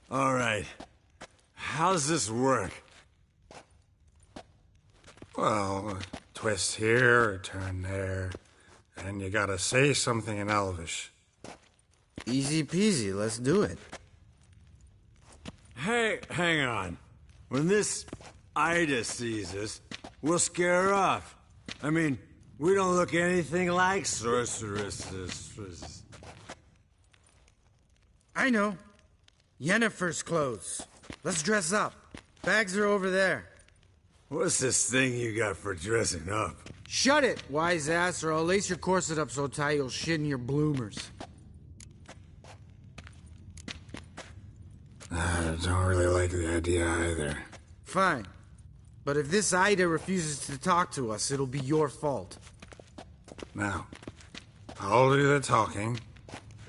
All right. How's this work? Well, a twist here, a turn there, and you gotta say something in Elvish. Easy peasy, let's do it. Hey, hang on. When this Ida sees us, we'll scare her off. I mean, we don't look anything like sorceresses. I know. Yennefer's clothes. Let's dress up. Bags are over there. What's this thing you got for dressing up? Shut it, wise ass, or I'll lace your corset up so tight you'll shit in your bloomers. I don't really like the idea either. Fine. But if this Ida refuses to talk to us, it'll be your fault. Now, I'll do the talking.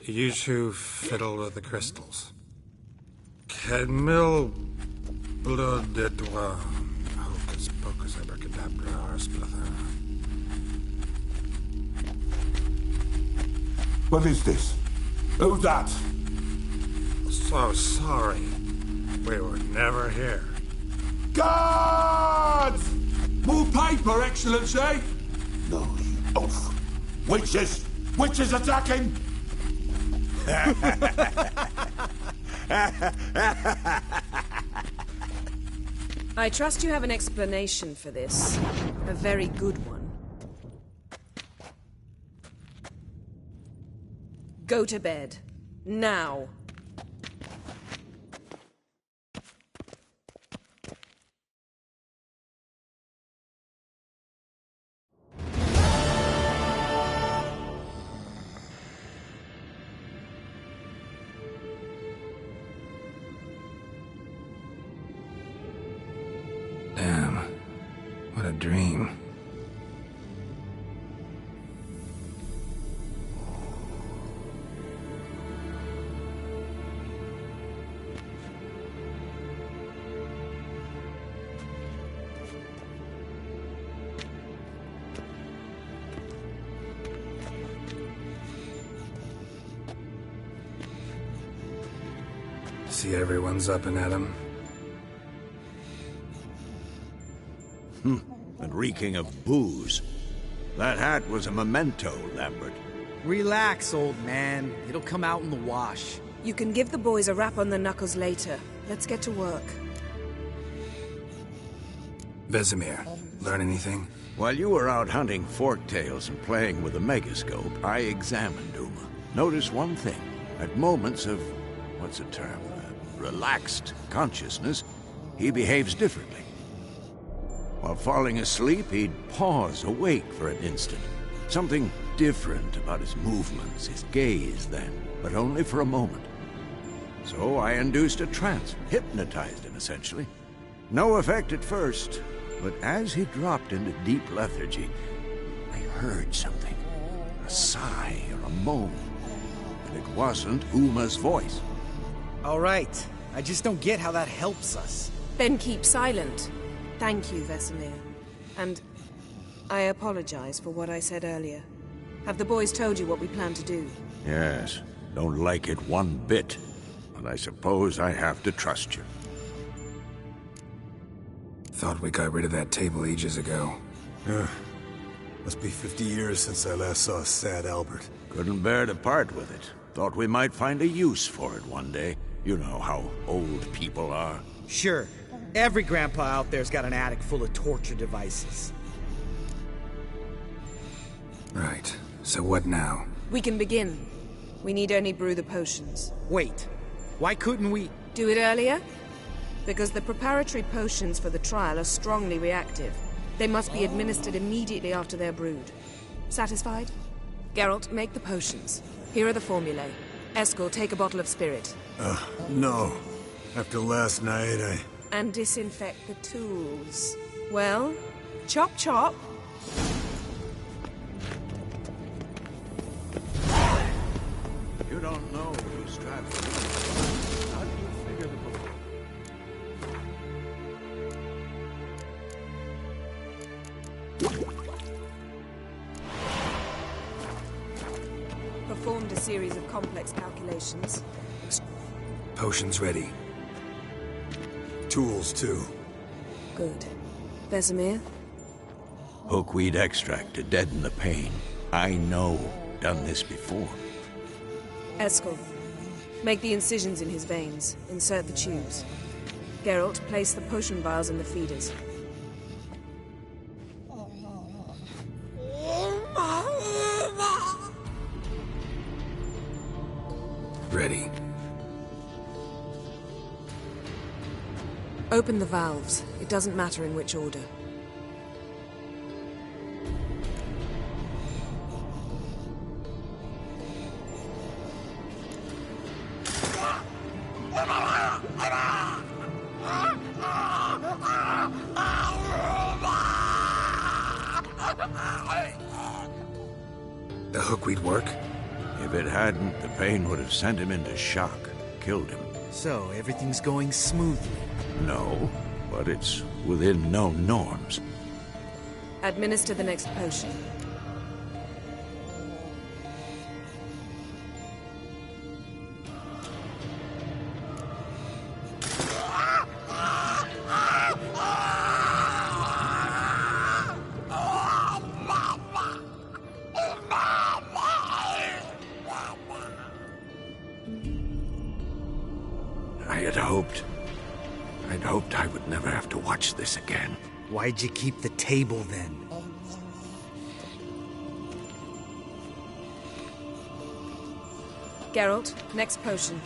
You two fiddle with the crystals. Kedmil blood de doigt. Hocus pocus abracadabra arsplatha. What is this? Who's that? So sorry. We were never here. Guards! More paper, Excellency! No, you oaf. Witches! Witches attacking! I trust you have an explanation for this. A very good one. Go to bed. Now. What a dream. See everyone's up and at 'em. And reeking of booze. That hat was a memento, Lambert. Relax, old man. It'll come out in the wash. You can give the boys a rap on the knuckles later. Let's get to work. Vesemir, learn anything? While you were out hunting forktails and playing with a megascope, I examined Uma. Notice one thing. At moments of, what's the term, relaxed consciousness, he behaves differently. While falling asleep, he'd pause, awake for an instant. Something different about his movements, his gaze then, but only for a moment. So I induced a trance, hypnotized him essentially. No effect at first, but as he dropped into deep lethargy, I heard something. A sigh or a moan. And it wasn't Uma's voice. All right. I just don't get how that helps us. Then keep silent. Thank you, Vesemir. And I apologize for what I said earlier. Have the boys told you what we plan to do? Yes, don't like it one bit. But I suppose I have to trust you. Thought we got rid of that table ages ago. Must be 50 years since I last saw sad Albert. Couldn't bear to part with it. Thought we might find a use for it one day. You know how old people are. Sure. Every grandpa out there's got an attic full of torture devices. Right. So what now? We can begin. We need only brew the potions. Wait. Why couldn't we... Do it earlier? Because the preparatory potions for the trial are strongly reactive. They must be administered immediately after they're brewed. Satisfied? Geralt, make the potions. Here are the formulae. Eskel, take a bottle of spirit. No. After last night, And disinfect the tools. Well, chop chop. You don't know who strapped you. How do you figure the book? Performed a series of complex calculations. Potions ready. tools too. Good. Vesemir? Hookweed extract to deaden the pain. I know. Done this before. Eskel, make the incisions in his veins. Insert the tubes. Geralt, place the potion vials in the feeders. Ready. Open the valves. It doesn't matter in which order. The hookweed work? If it hadn't, the pain would have sent him into shock, killed him. So, everything's going smoothly. No, but it's within known norms. Administer the next potion. I'd hoped I would never have to watch this again. Why'd you keep the table then? Geralt, next potion.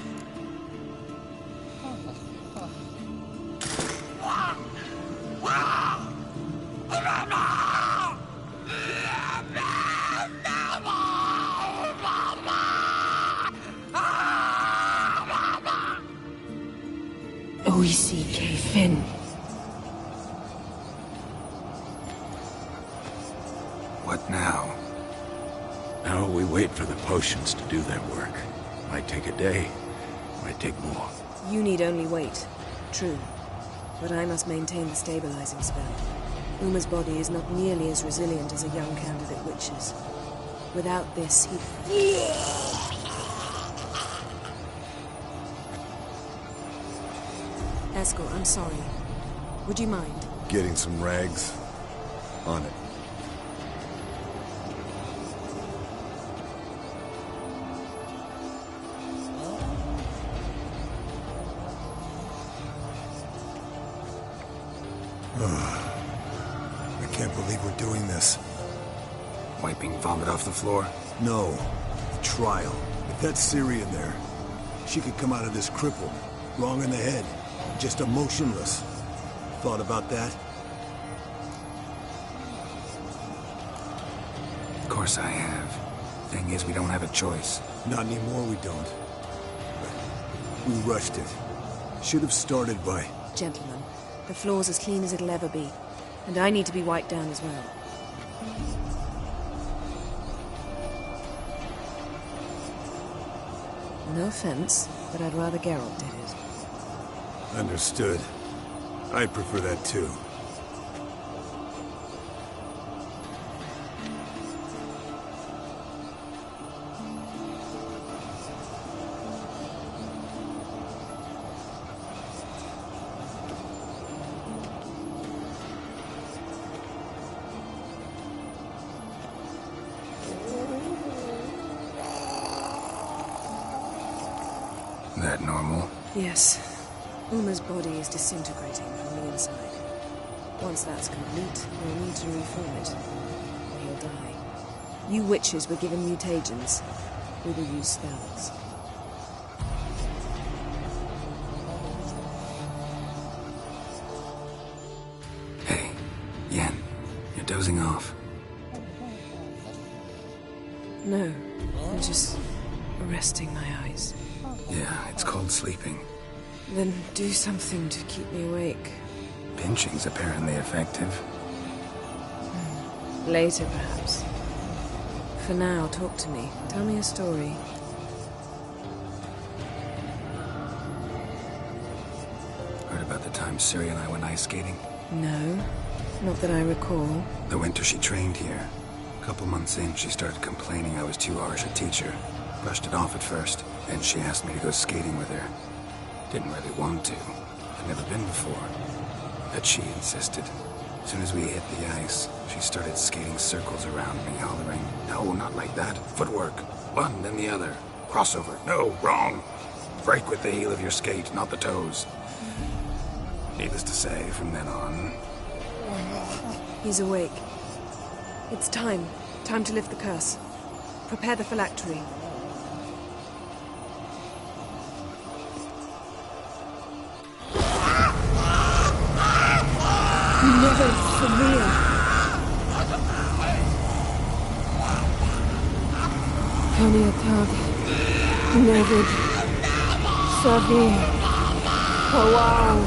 OECK Finn. What now? Now we wait for the potions to do their work. Might take a day, might take more. You need only wait. True. But I must maintain the stabilizing spell. Uma's body is not nearly as resilient as a young candidate witch's. Without this, he... Eskel, I'm sorry. Would you mind? Getting some rags? On it. I can't believe we're doing this. Wiping vomit off the floor? No. The trial. If that's Syrian there, she could come out of this crippled, wrong in the head, just emotionless. Thought about that? Of course I have. Thing is, we don't have a choice. Not anymore, we don't. But we rushed it. Should have started by... Gentlemen, the floor's as clean as it'll ever be. And I need to be wiped down as well. No offense, but I'd rather Geralt did it. Understood. I'd prefer that too. That normal? Yes. Uma's body is disintegrating from the inside. Once that's complete, we'll need to reform it. Or he'll die. You witches were given mutagens. We will use spells. Hey, Yen, you're dozing off. No, I'm just resting my eyes. Yeah, it's called sleeping. Then do something to keep me awake. Pinching's apparently effective. Later, perhaps. For now, talk to me. Tell me a story. Heard about the time Ciri and I went ice skating? No, not that I recall. The winter she trained here. A couple months in, she started complaining I was too harsh a teacher. Brushed it off at first, then she asked me to go skating with her. Didn't really want to. I'd never been before. But she insisted. As soon as we hit the ice, she started skating circles around me, hollering, "No, not like that. Footwork. One, then the other. Crossover. No, wrong. Break with the heel of your skate, not the toes." Needless to say, from then on... He's awake. It's time. Time to lift the curse. Prepare the phylactery. Never familiar. Kaniatag, Nevid, Savi, Kawal,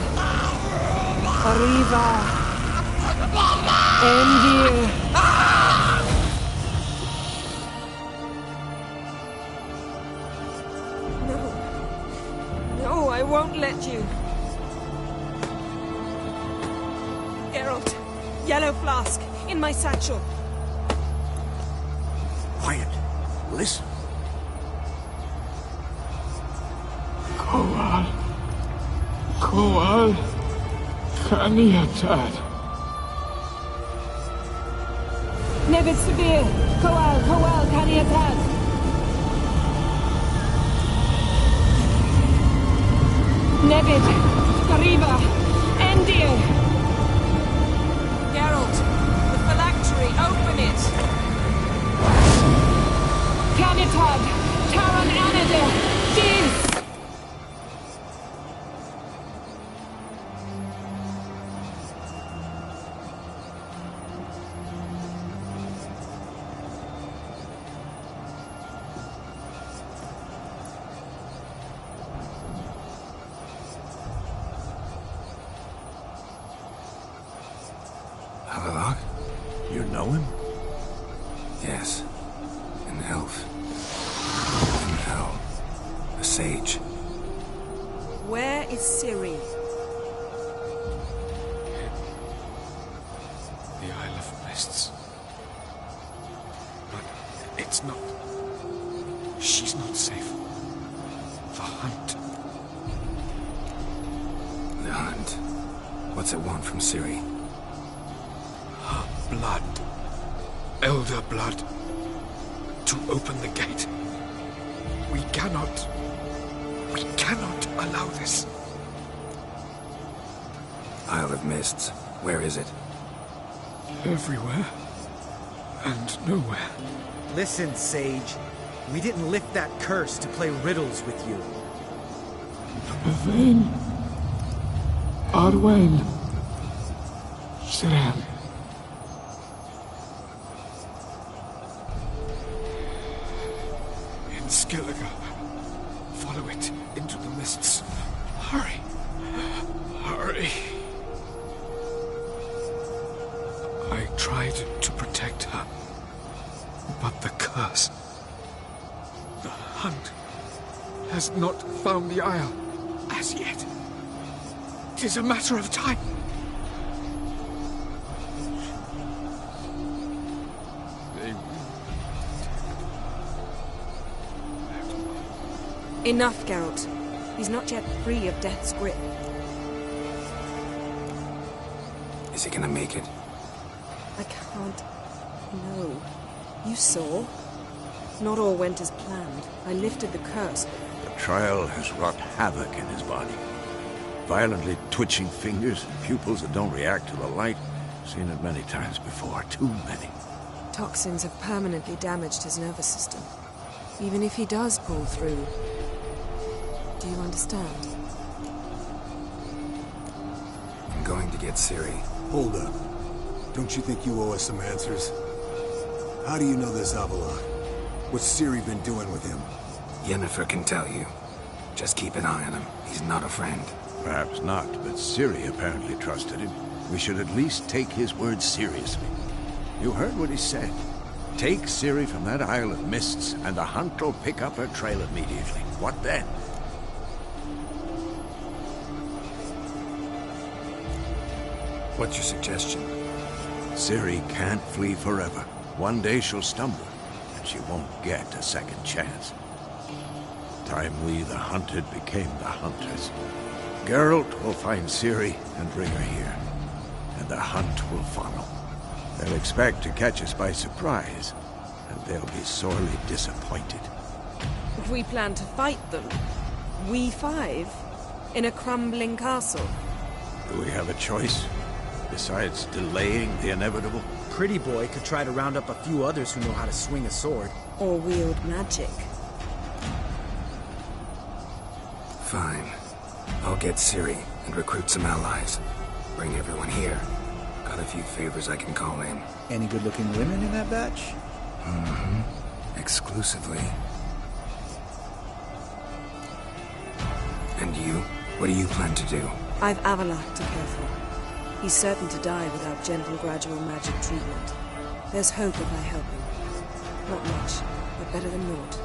Arriva, Endir. No, I won't let you. Geralt, yellow flask, in my satchel. Quiet. Listen. Koal, Kaniatad. Nevid Severe, Kawal, Kaniatad. Nevid, Arriva, Endir. Geralt, the phylactery, open it! Canitad, Taran Anadir, Diz! Havelock? You know him? Yes. An elf. In hell. A sage. Where is Ciri? The Isle of Mists. But it's not... She's not safe. The hunt. The hunt. What's it want from Ciri? Her blood. Elder blood. To open the gate. We cannot allow this. Isle of Mists. Where is it? Everywhere. And nowhere. Listen, Sage. We didn't lift that curse to play riddles with you. Yvain. Arwen. Siran. In Skellige. Follow it into the mists. Hurry. Hurry. I tried to protect her. But the curse... The hunt has not found the Isle as yet. It is a matter of time. Enough, Geralt. He's not yet free of death's grip. Is he gonna make it? I can't... No. You saw. Not all went as planned. I lifted the curse. The trial has wrought havoc in his body. Violently twitching fingers, pupils that don't react to the light. Seen it many times before. Too many. Toxins have permanently damaged his nervous system. Even if he does pull through... Do you understand? I'm going to get Ciri. Hold up. Don't you think you owe us some answers? How do you know this Avalon? What's Ciri been doing with him? Yennefer can tell you. Just keep an eye on him. He's not a friend. Perhaps not, but Ciri apparently trusted him. We should at least take his words seriously. You heard what he said. Take Ciri from that Isle of Mists, and the hunt will pick up her trail immediately. What then? What's your suggestion? Ciri can't flee forever. One day she'll stumble, and she won't get a second chance. The time we, the hunted, became the hunters. Geralt will find Ciri and bring her here, and the hunt will follow. They'll expect to catch us by surprise, and they'll be sorely disappointed. We plan to fight them. We five? In a crumbling castle? Do we have a choice? Besides delaying the inevitable? Pretty Boy could try to round up a few others who know how to swing a sword. Or wield magic. Fine. I'll get Ciri and recruit some allies. Bring everyone here. Got a few favors I can call in. Any good-looking women in that batch? Mm-hmm. Exclusively. And you? What do you plan to do? I've Avalok to care for. He's certain to die without gentle, gradual magic treatment. There's hope if I help him. Not much, but better than naught.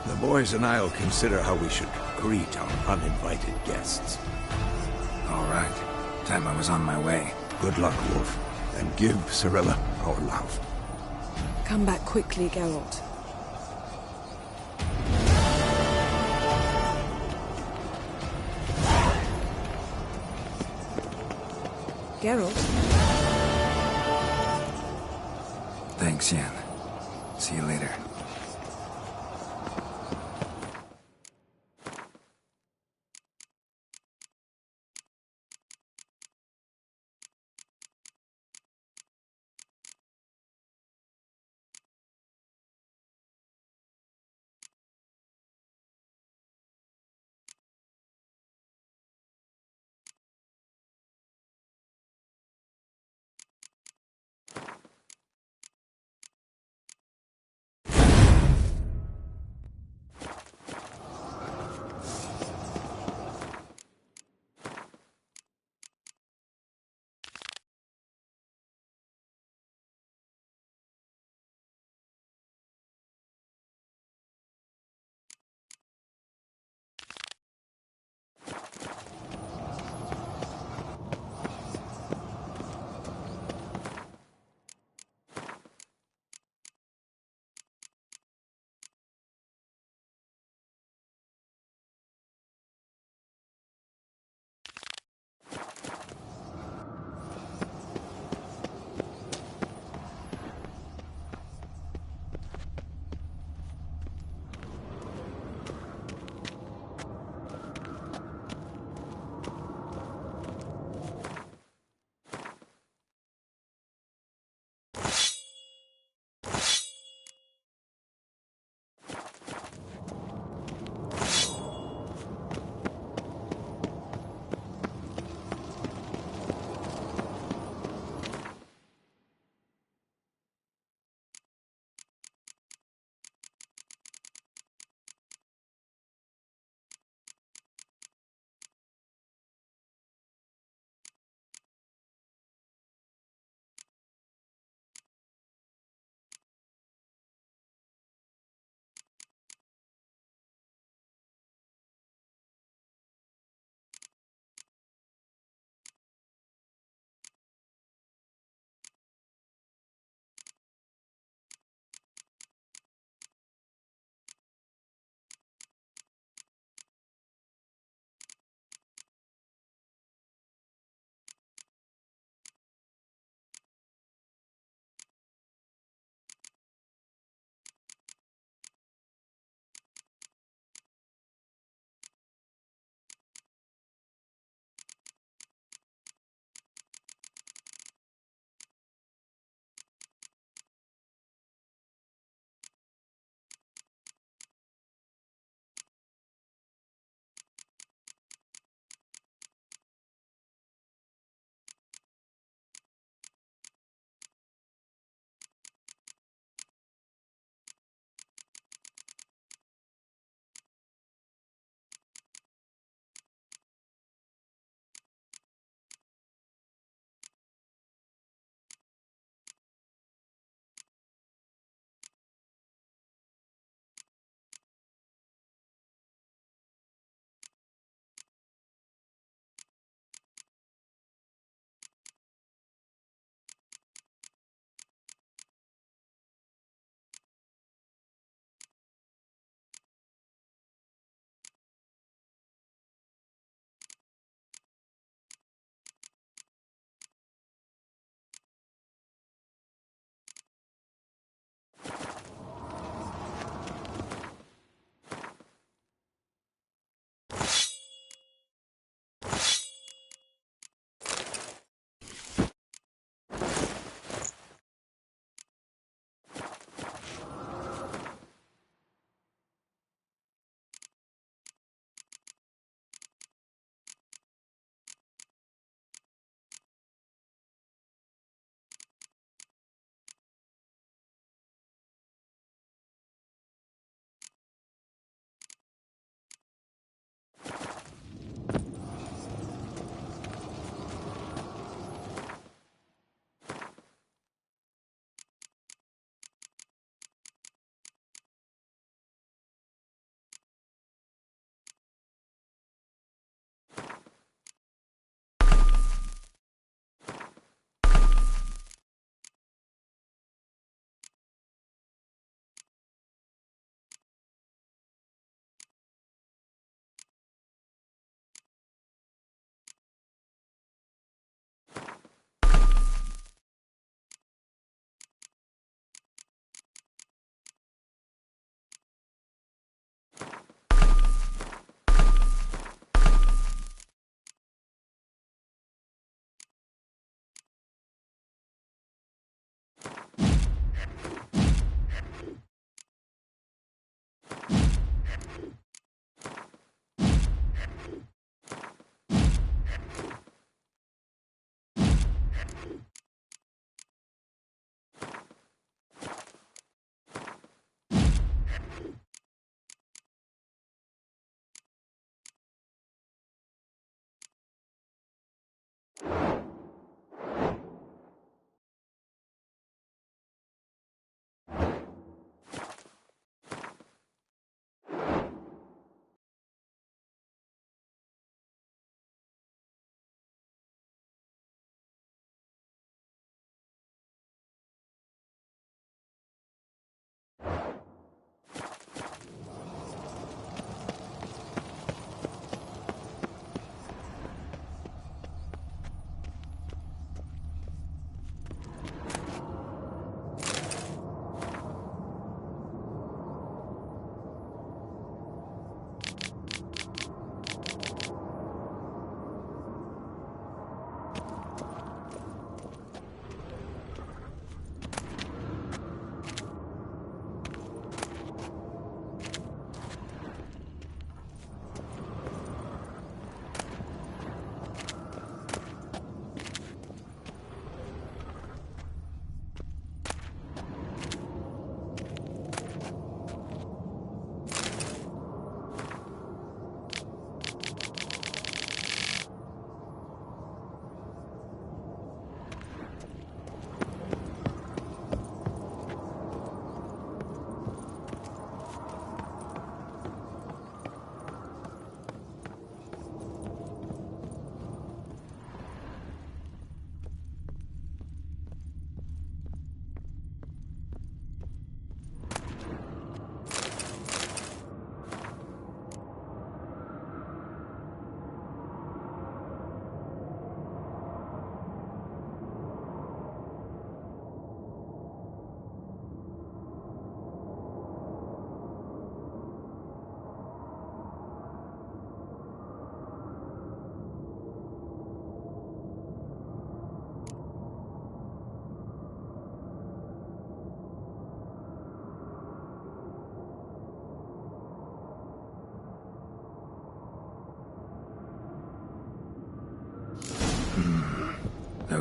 The boys and I'll consider how we should greet our uninvited guests. All right. Time I was on my way. Good luck, Wolf. And give Cirilla our love. Come back quickly, Geralt. Geralt? Thanks, Yen. See you later.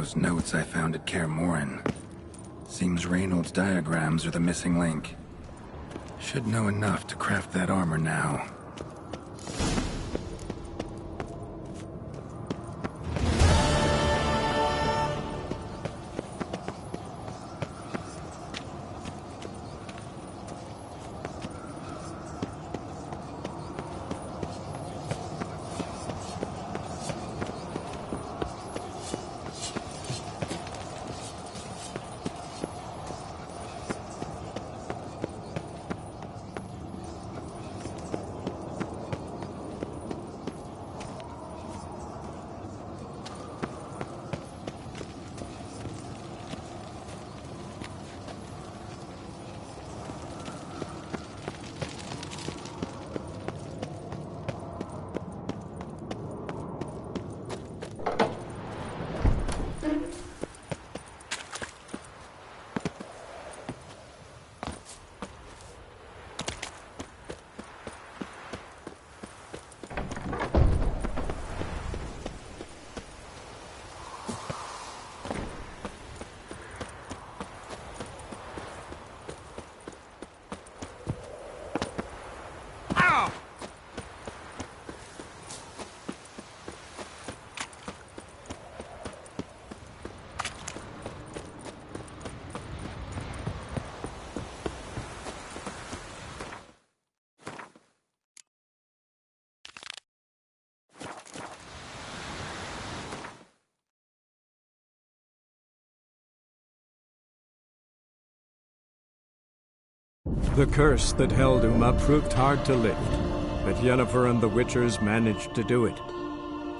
Those notes I found at Kaer Morhen. Seems Reynold's diagrams are the missing link. Should know enough to craft that armor now. The curse that held Uma proved hard to lift, but Yennefer and the Witchers managed to do it.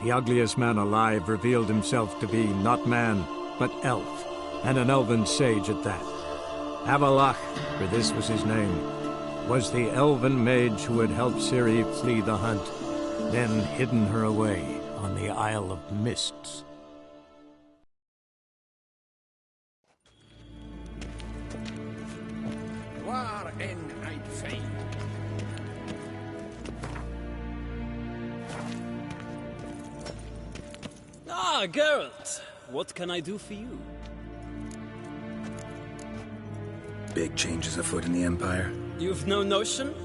The ugliest man alive revealed himself to be not man, but elf, and an elven sage at that. Avalach, for this was his name, was the elven mage who had helped Ciri flee the hunt, then hidden her away on the Isle of Mists. Ah, Geralt! What can I do for you? Big changes afoot in the Empire? You've no notion?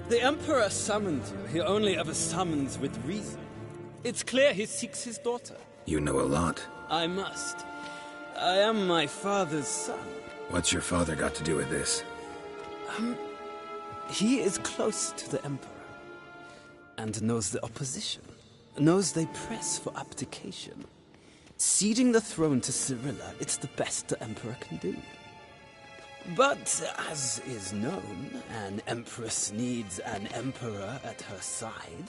The Emperor summoned you. He only ever summons with reason. It's clear he seeks his daughter. You know a lot. I must. I am my father's son. What's your father got to do with this? He is close to the Emperor. And knows the opposition. Knows they press for abdication. Ceding the throne to Cirilla, it's the best the Emperor can do. But, as is known, an Empress needs an Emperor at her side.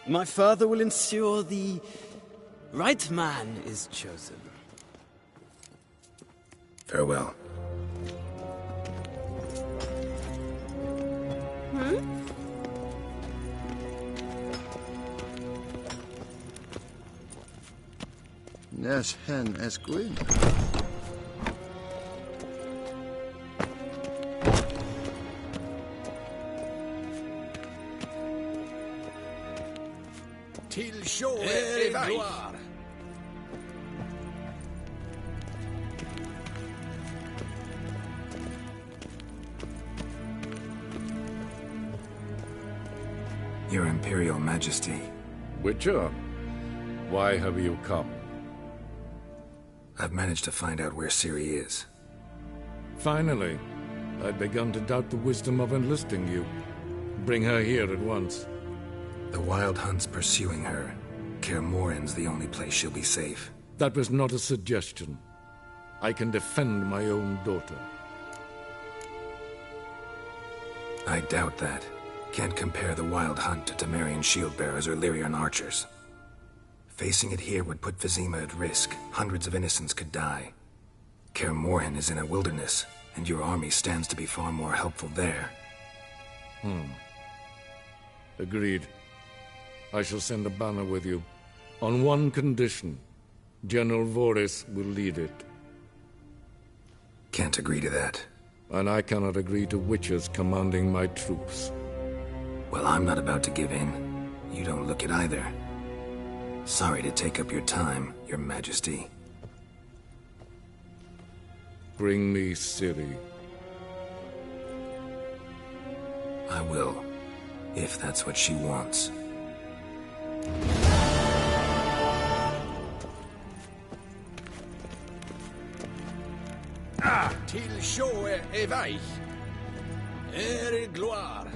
My father will ensure the right man is chosen. Farewell. Nes hen esquin. Till show et gloire. Your Imperial Majesty. Witcher, why have you come? I've managed to find out where Ciri is. Finally. I'd begun to doubt the wisdom of enlisting you. Bring her here at once. The Wild Hunt's pursuing her. Kaer Morhen's the only place she'll be safe. That was not a suggestion. I can defend my own daughter. I doubt that. Can't compare the Wild Hunt to Temerian shield-bearers or Lyrian archers. Facing it here would put Vizima at risk. Hundreds of innocents could die. Kaer Morhen is in a wilderness, and your army stands to be far more helpful there. Agreed. I shall send a banner with you. On one condition. General Voris will lead it. Can't agree to that. And I cannot agree to Witchers commanding my troops. Well, I'm not about to give in. You don't look it either. Sorry to take up your time, Your Majesty. Bring me Ciri. I will, if that's what she wants. Till sjå är väg. Er gloire.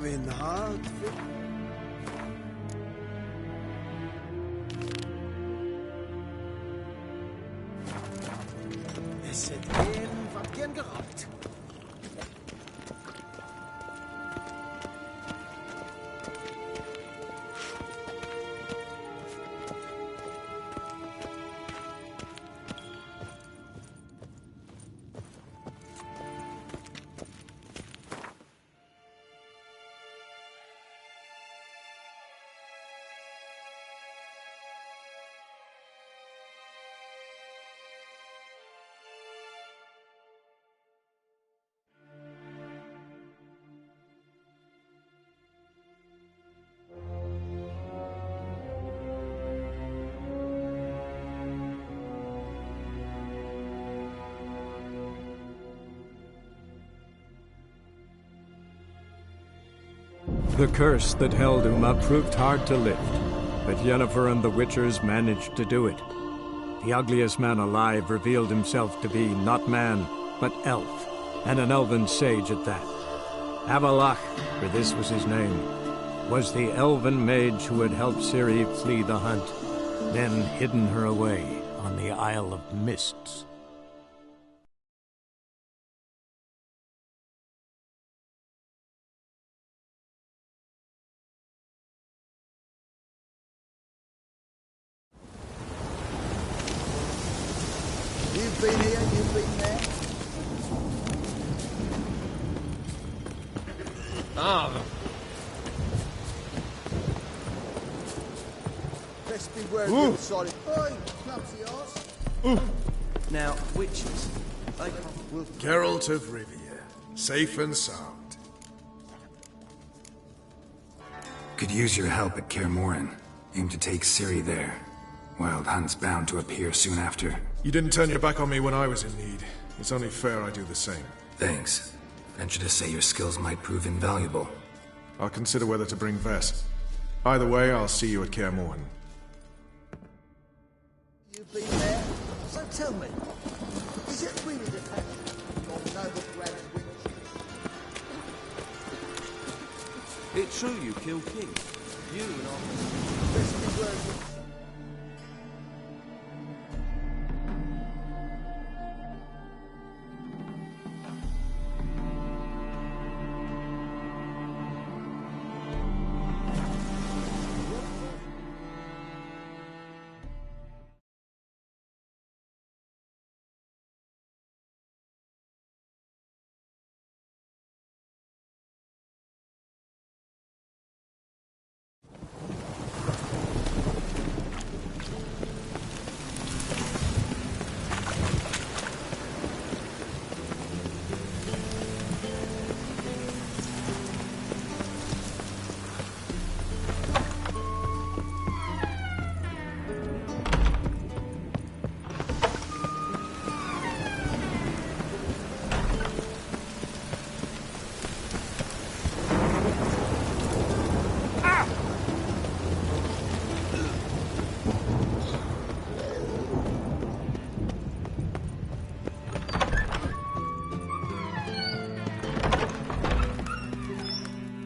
Min hand. Es ist ein geraubt. The curse that held Uma proved hard to lift, but Yennefer and the Witchers managed to do it. The ugliest man alive revealed himself to be not man, but elf, and an elven sage at that. Avalach, for this was his name, was the elven mage who had helped Ciri flee the hunt, then hidden her away on the Isle of Mists. You've been here, you've been there. Best be wearing good solid. Oi, clumsy arse. Now, witches, they will... Geralt of Rivia, safe and sound. Could use your help at Kaer Morhen. Aim to take Ciri there. Wild Hunt's bound to appear soon after. You didn't turn your back on me when I was in need. It's only fair I do the same. Thanks. Venture to say your skills might prove invaluable. I'll consider whether to bring Vess. Either way, I'll see you at Kaer Morhen. You've been there. So tell me, is it really the passion of noble grand witch? It's true you killed King. You and I... Best be wearing...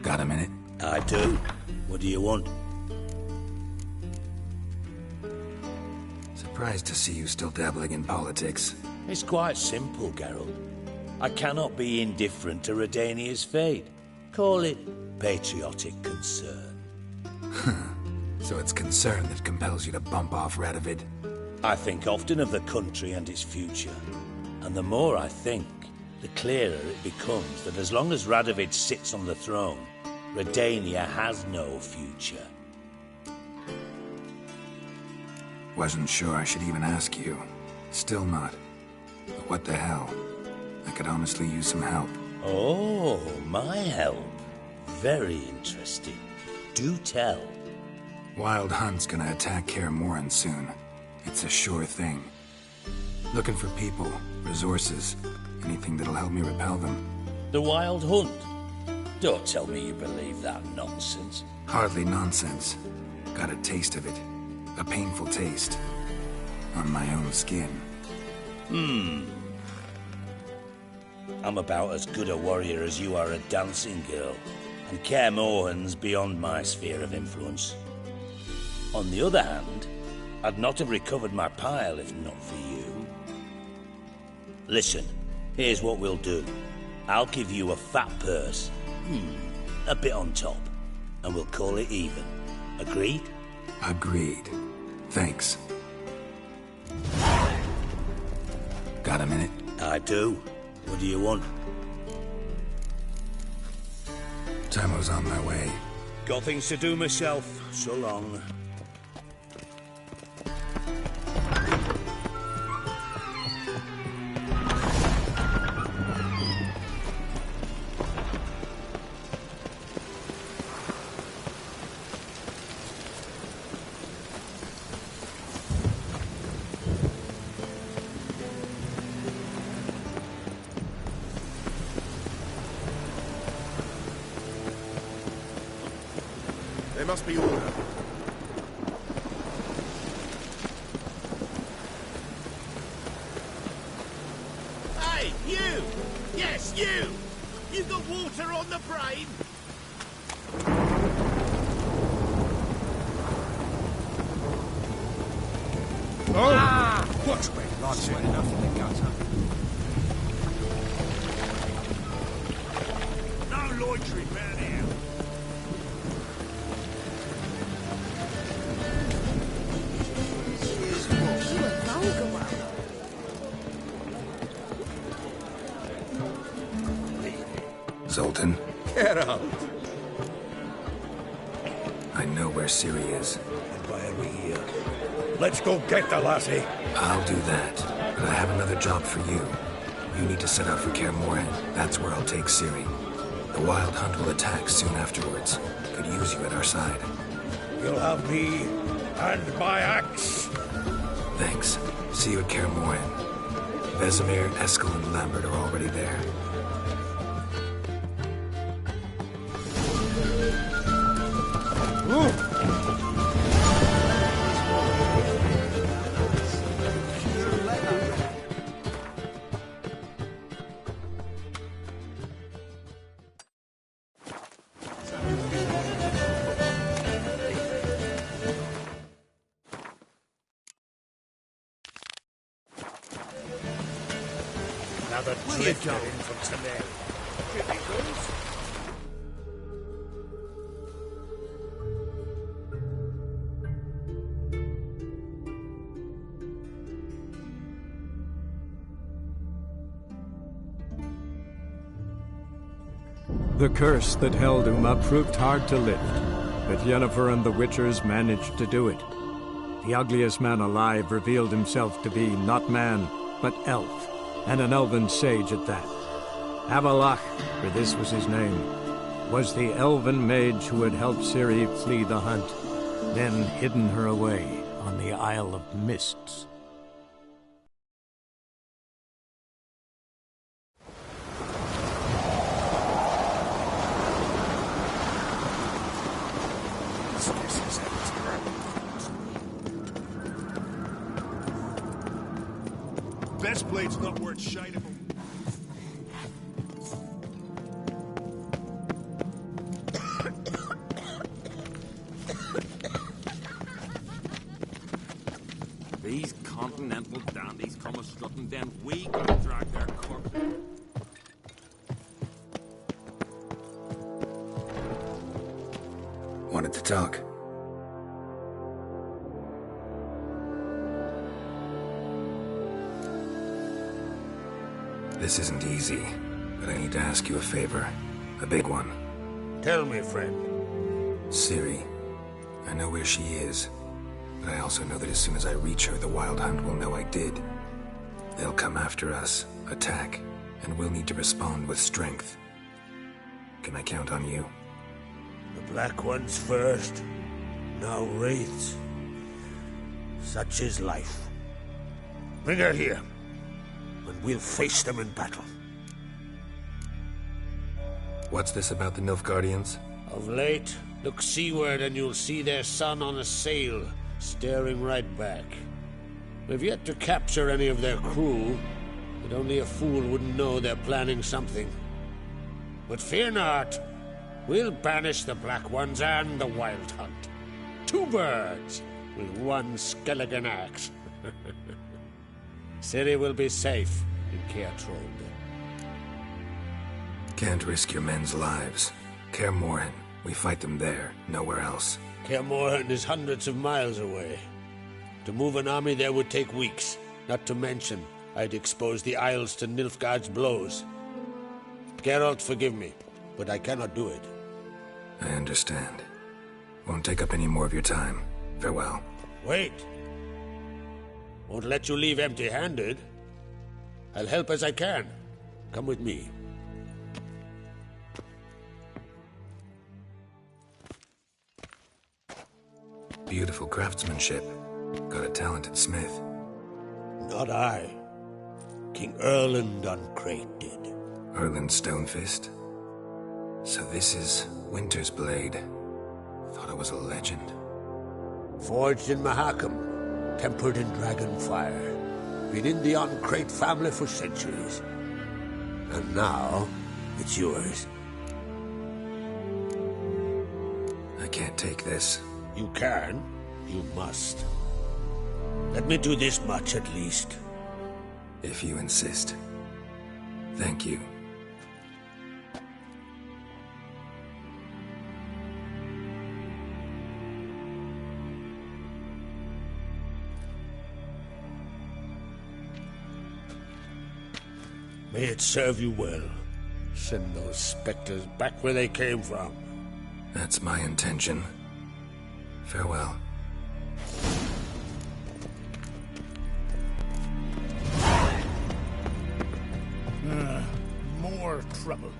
Got a minute? I do. What do you want? Surprised to see you still dabbling in politics. It's quite simple, Geralt. I cannot be indifferent to Redania's fate. Call it patriotic concern. So it's concern that compels you to bump off Radovid? I think often of the country and its future. And the more I think, the clearer it becomes that as long as Radovid sits on the throne, Redania has no future. Wasn't sure I should even ask you. Still not. But what the hell? I could honestly use some help. Oh, my help. Very interesting. Do tell. Wild Hunt's gonna attack Kaer Morhen soon. It's a sure thing. Looking for people, resources, anything that'll help me repel them. The Wild Hunt? Don't tell me you believe that nonsense. Hardly nonsense. Got a taste of it. A painful taste. On my own skin. I'm about as good a warrior as you are a dancing girl. And Kaer Morhen's beyond my sphere of influence. On the other hand, I'd not have recovered my pile if not for you. Listen, here's what we'll do. I'll give you a fat purse. A bit on top. And we'll call it even. Agreed? Agreed. Thanks. Got a minute? I do. What do you want? Tamo's on my way. Got things to do myself. So long. There must be order. Hey, you! Yes, you! You got water on the brain? Oh! Watch me, lads. Enough in the gutter. No loitering round here. Zoltan? Get out! I know where Ciri is. And why are we here? Let's go get the lassie. I'll do that, but I have another job for you. You need to set out for Kaer Morhen. That's where I'll take Ciri. The Wild Hunt will attack soon afterwards. Could use you at our side. You'll have me and my axe. Thanks. See you at Kaer Morhen. Vesemir, Eskel, and Lambert are already there. Another drifter in from Temer. The curse that held Uma proved hard to lift, but Yennefer and the Witchers managed to do it. The ugliest man alive revealed himself to be not man, but elf, and an elven sage at that. Avalach, for this was his name, was the elven mage who had helped Ciri flee the hunt, then hidden her away on the Isle of Mists. Best blade's not worth shining. These continental dandies come a strutting, then we gotta drag their corpses. Wanted to talk. This isn't easy, but I need to ask you a favor. A big one. Tell me, friend. Ciri. I know where she is, but I also know that as soon as I reach her, the Wild Hunt will know I did. They'll come after us, attack, and we'll need to respond with strength. Can I count on you? The Black Ones first, now Wraiths. Such is life. Bring her here, and we'll face them in battle. What's this about the Nilfgaardians? Of late, look seaward and you'll see their sun on a sail, staring right back. We've yet to capture any of their crew, but only a fool wouldn't know they're planning something. But fear not, we'll banish the Black Ones and the Wild Hunt. 2 birds with 1 skeleton axe. Ciri will be safe in Caertrode. Can't risk your men's lives. Kaer Morhen, we fight them there, nowhere else. Kaer Morhen is hundreds of miles away. To move an army there would take weeks. Not to mention, I'd expose the Isles to Nilfgaard's blows. Geralt, forgive me, but I cannot do it. I understand. Won't take up any more of your time. Farewell. Wait. Won't let you leave empty-handed. I'll help as I can. Come with me. Beautiful craftsmanship. Got a talented smith. Not I. King Erland Uncrate did. Erland Stonefist? So this is Winter's Blade. Thought it was a legend. Forged in Mahakam, tempered in dragon fire. Been in the Uncrate family for centuries. And now, it's yours. I can't take this. You can. You must. Let me do this much at least. If you insist. Thank you. May it serve you well. Send those specters back where they came from. That's my intention. Farewell. More trouble.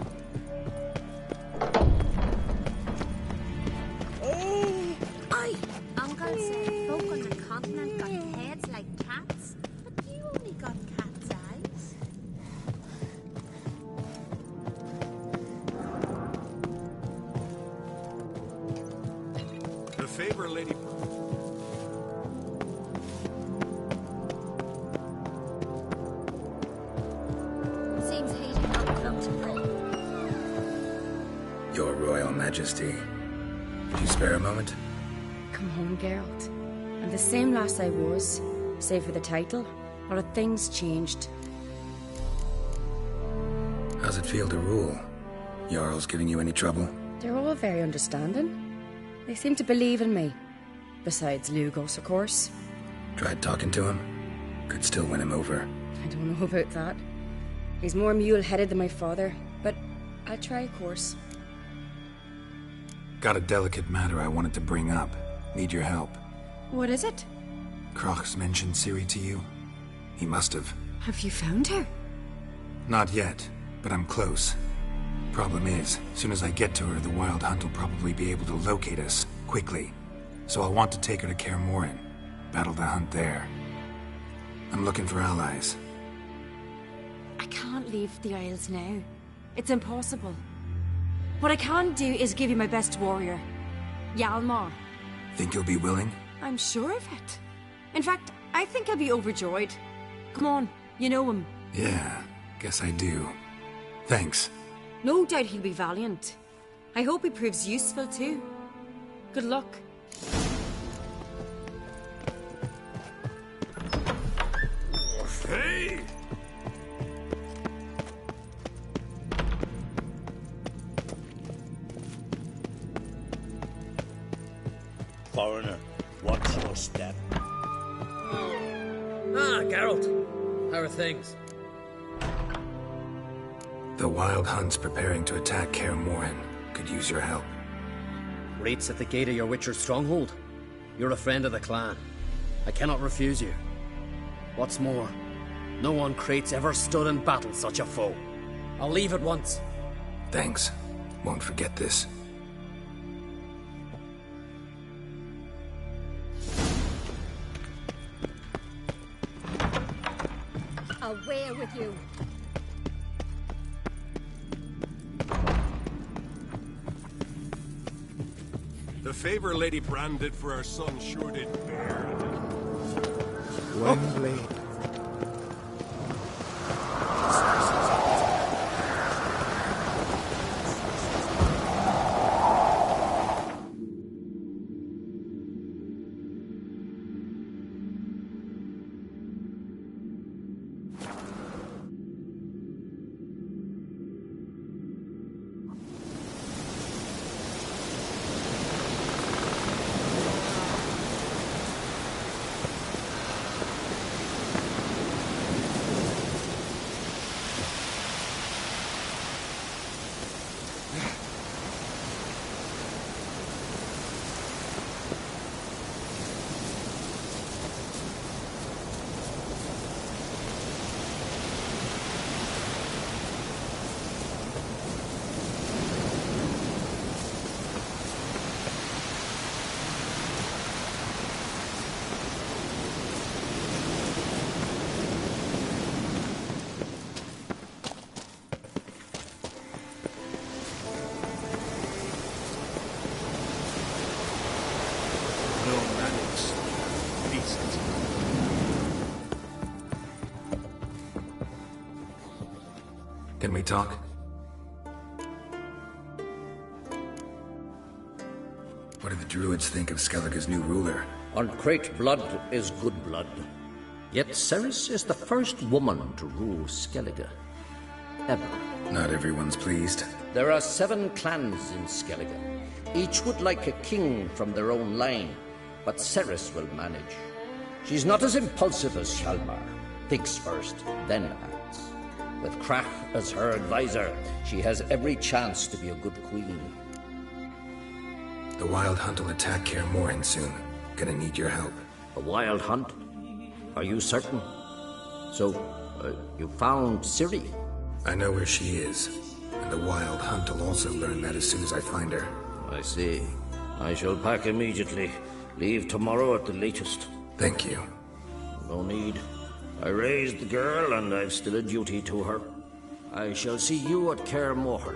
Uncle said folk on the continent got heads like cats, but you only got cat's eyes. The favor, Lady... Seems he's not come to play. Your Royal Majesty. Would you spare a moment? Come home, Geralt. I'm the same lass I was, save for the title. A lot of things changed. How's it feel to rule? Jarl's giving you any trouble? They're all very understanding. They seem to believe in me. Besides Lugos, of course. Tried talking to him? Could still win him over. I don't know about that. He's more mule-headed than my father, but I'll try, of course. Got a delicate matter I wanted to bring up. Need your help. What is it? Crach's mentioned Ciri to you? He must have. Have you found her? Not yet, but I'm close. Problem is, soon as I get to her, the Wild Hunt will probably be able to locate us, quickly. So I'll want to take her to Kaer Morhen. Battle the hunt there. I'm looking for allies. I can't leave the Isles now. It's impossible. What I can do is give you my best warrior, Hjalmar. Think you'll be willing? I'm sure of it. In fact, I think I'll be overjoyed. Come on, you know him. Yeah, guess I do. Thanks. No doubt he'll be valiant. I hope he proves useful too. Good luck. Hey! Foreigner, watch your step. Ah, Geralt. How are things? The Wild Hunt's preparing to attack Kaer Morhen. Could use your help. Wraiths at the gate of your Witcher stronghold. You're a friend of the clan. I cannot refuse you. What's more, no one Crate's ever stood in battle such a foe. I'll leave at once. Thanks. Won't forget this. Away with you. The favor Lady Brand did for our son sure did bear. Wembley. Can we talk? What do the druids think of Skellige's new ruler? Uncrate blood is good blood. Yet Ceres is the first woman to rule Skellige. Ever. Not everyone's pleased. There are 7 clans in Skellige. Each would like a king from their own line, but Ceres will manage. She's not as impulsive as Hjalmar. Thinks first, then acts. With Krach as her advisor, she has every chance to be a good queen. The Wild Hunt will attack Kaer Morhen soon. Gonna need your help. A wild hunt? Are you certain? So, you found Ciri? I know where she is. And the Wild Hunt will also learn that as soon as I find her. I see. I shall pack immediately. Leave tomorrow at the latest. Thank you. No need. I raised the girl, and I've still a duty to her. I shall see you at Kaer Morhen.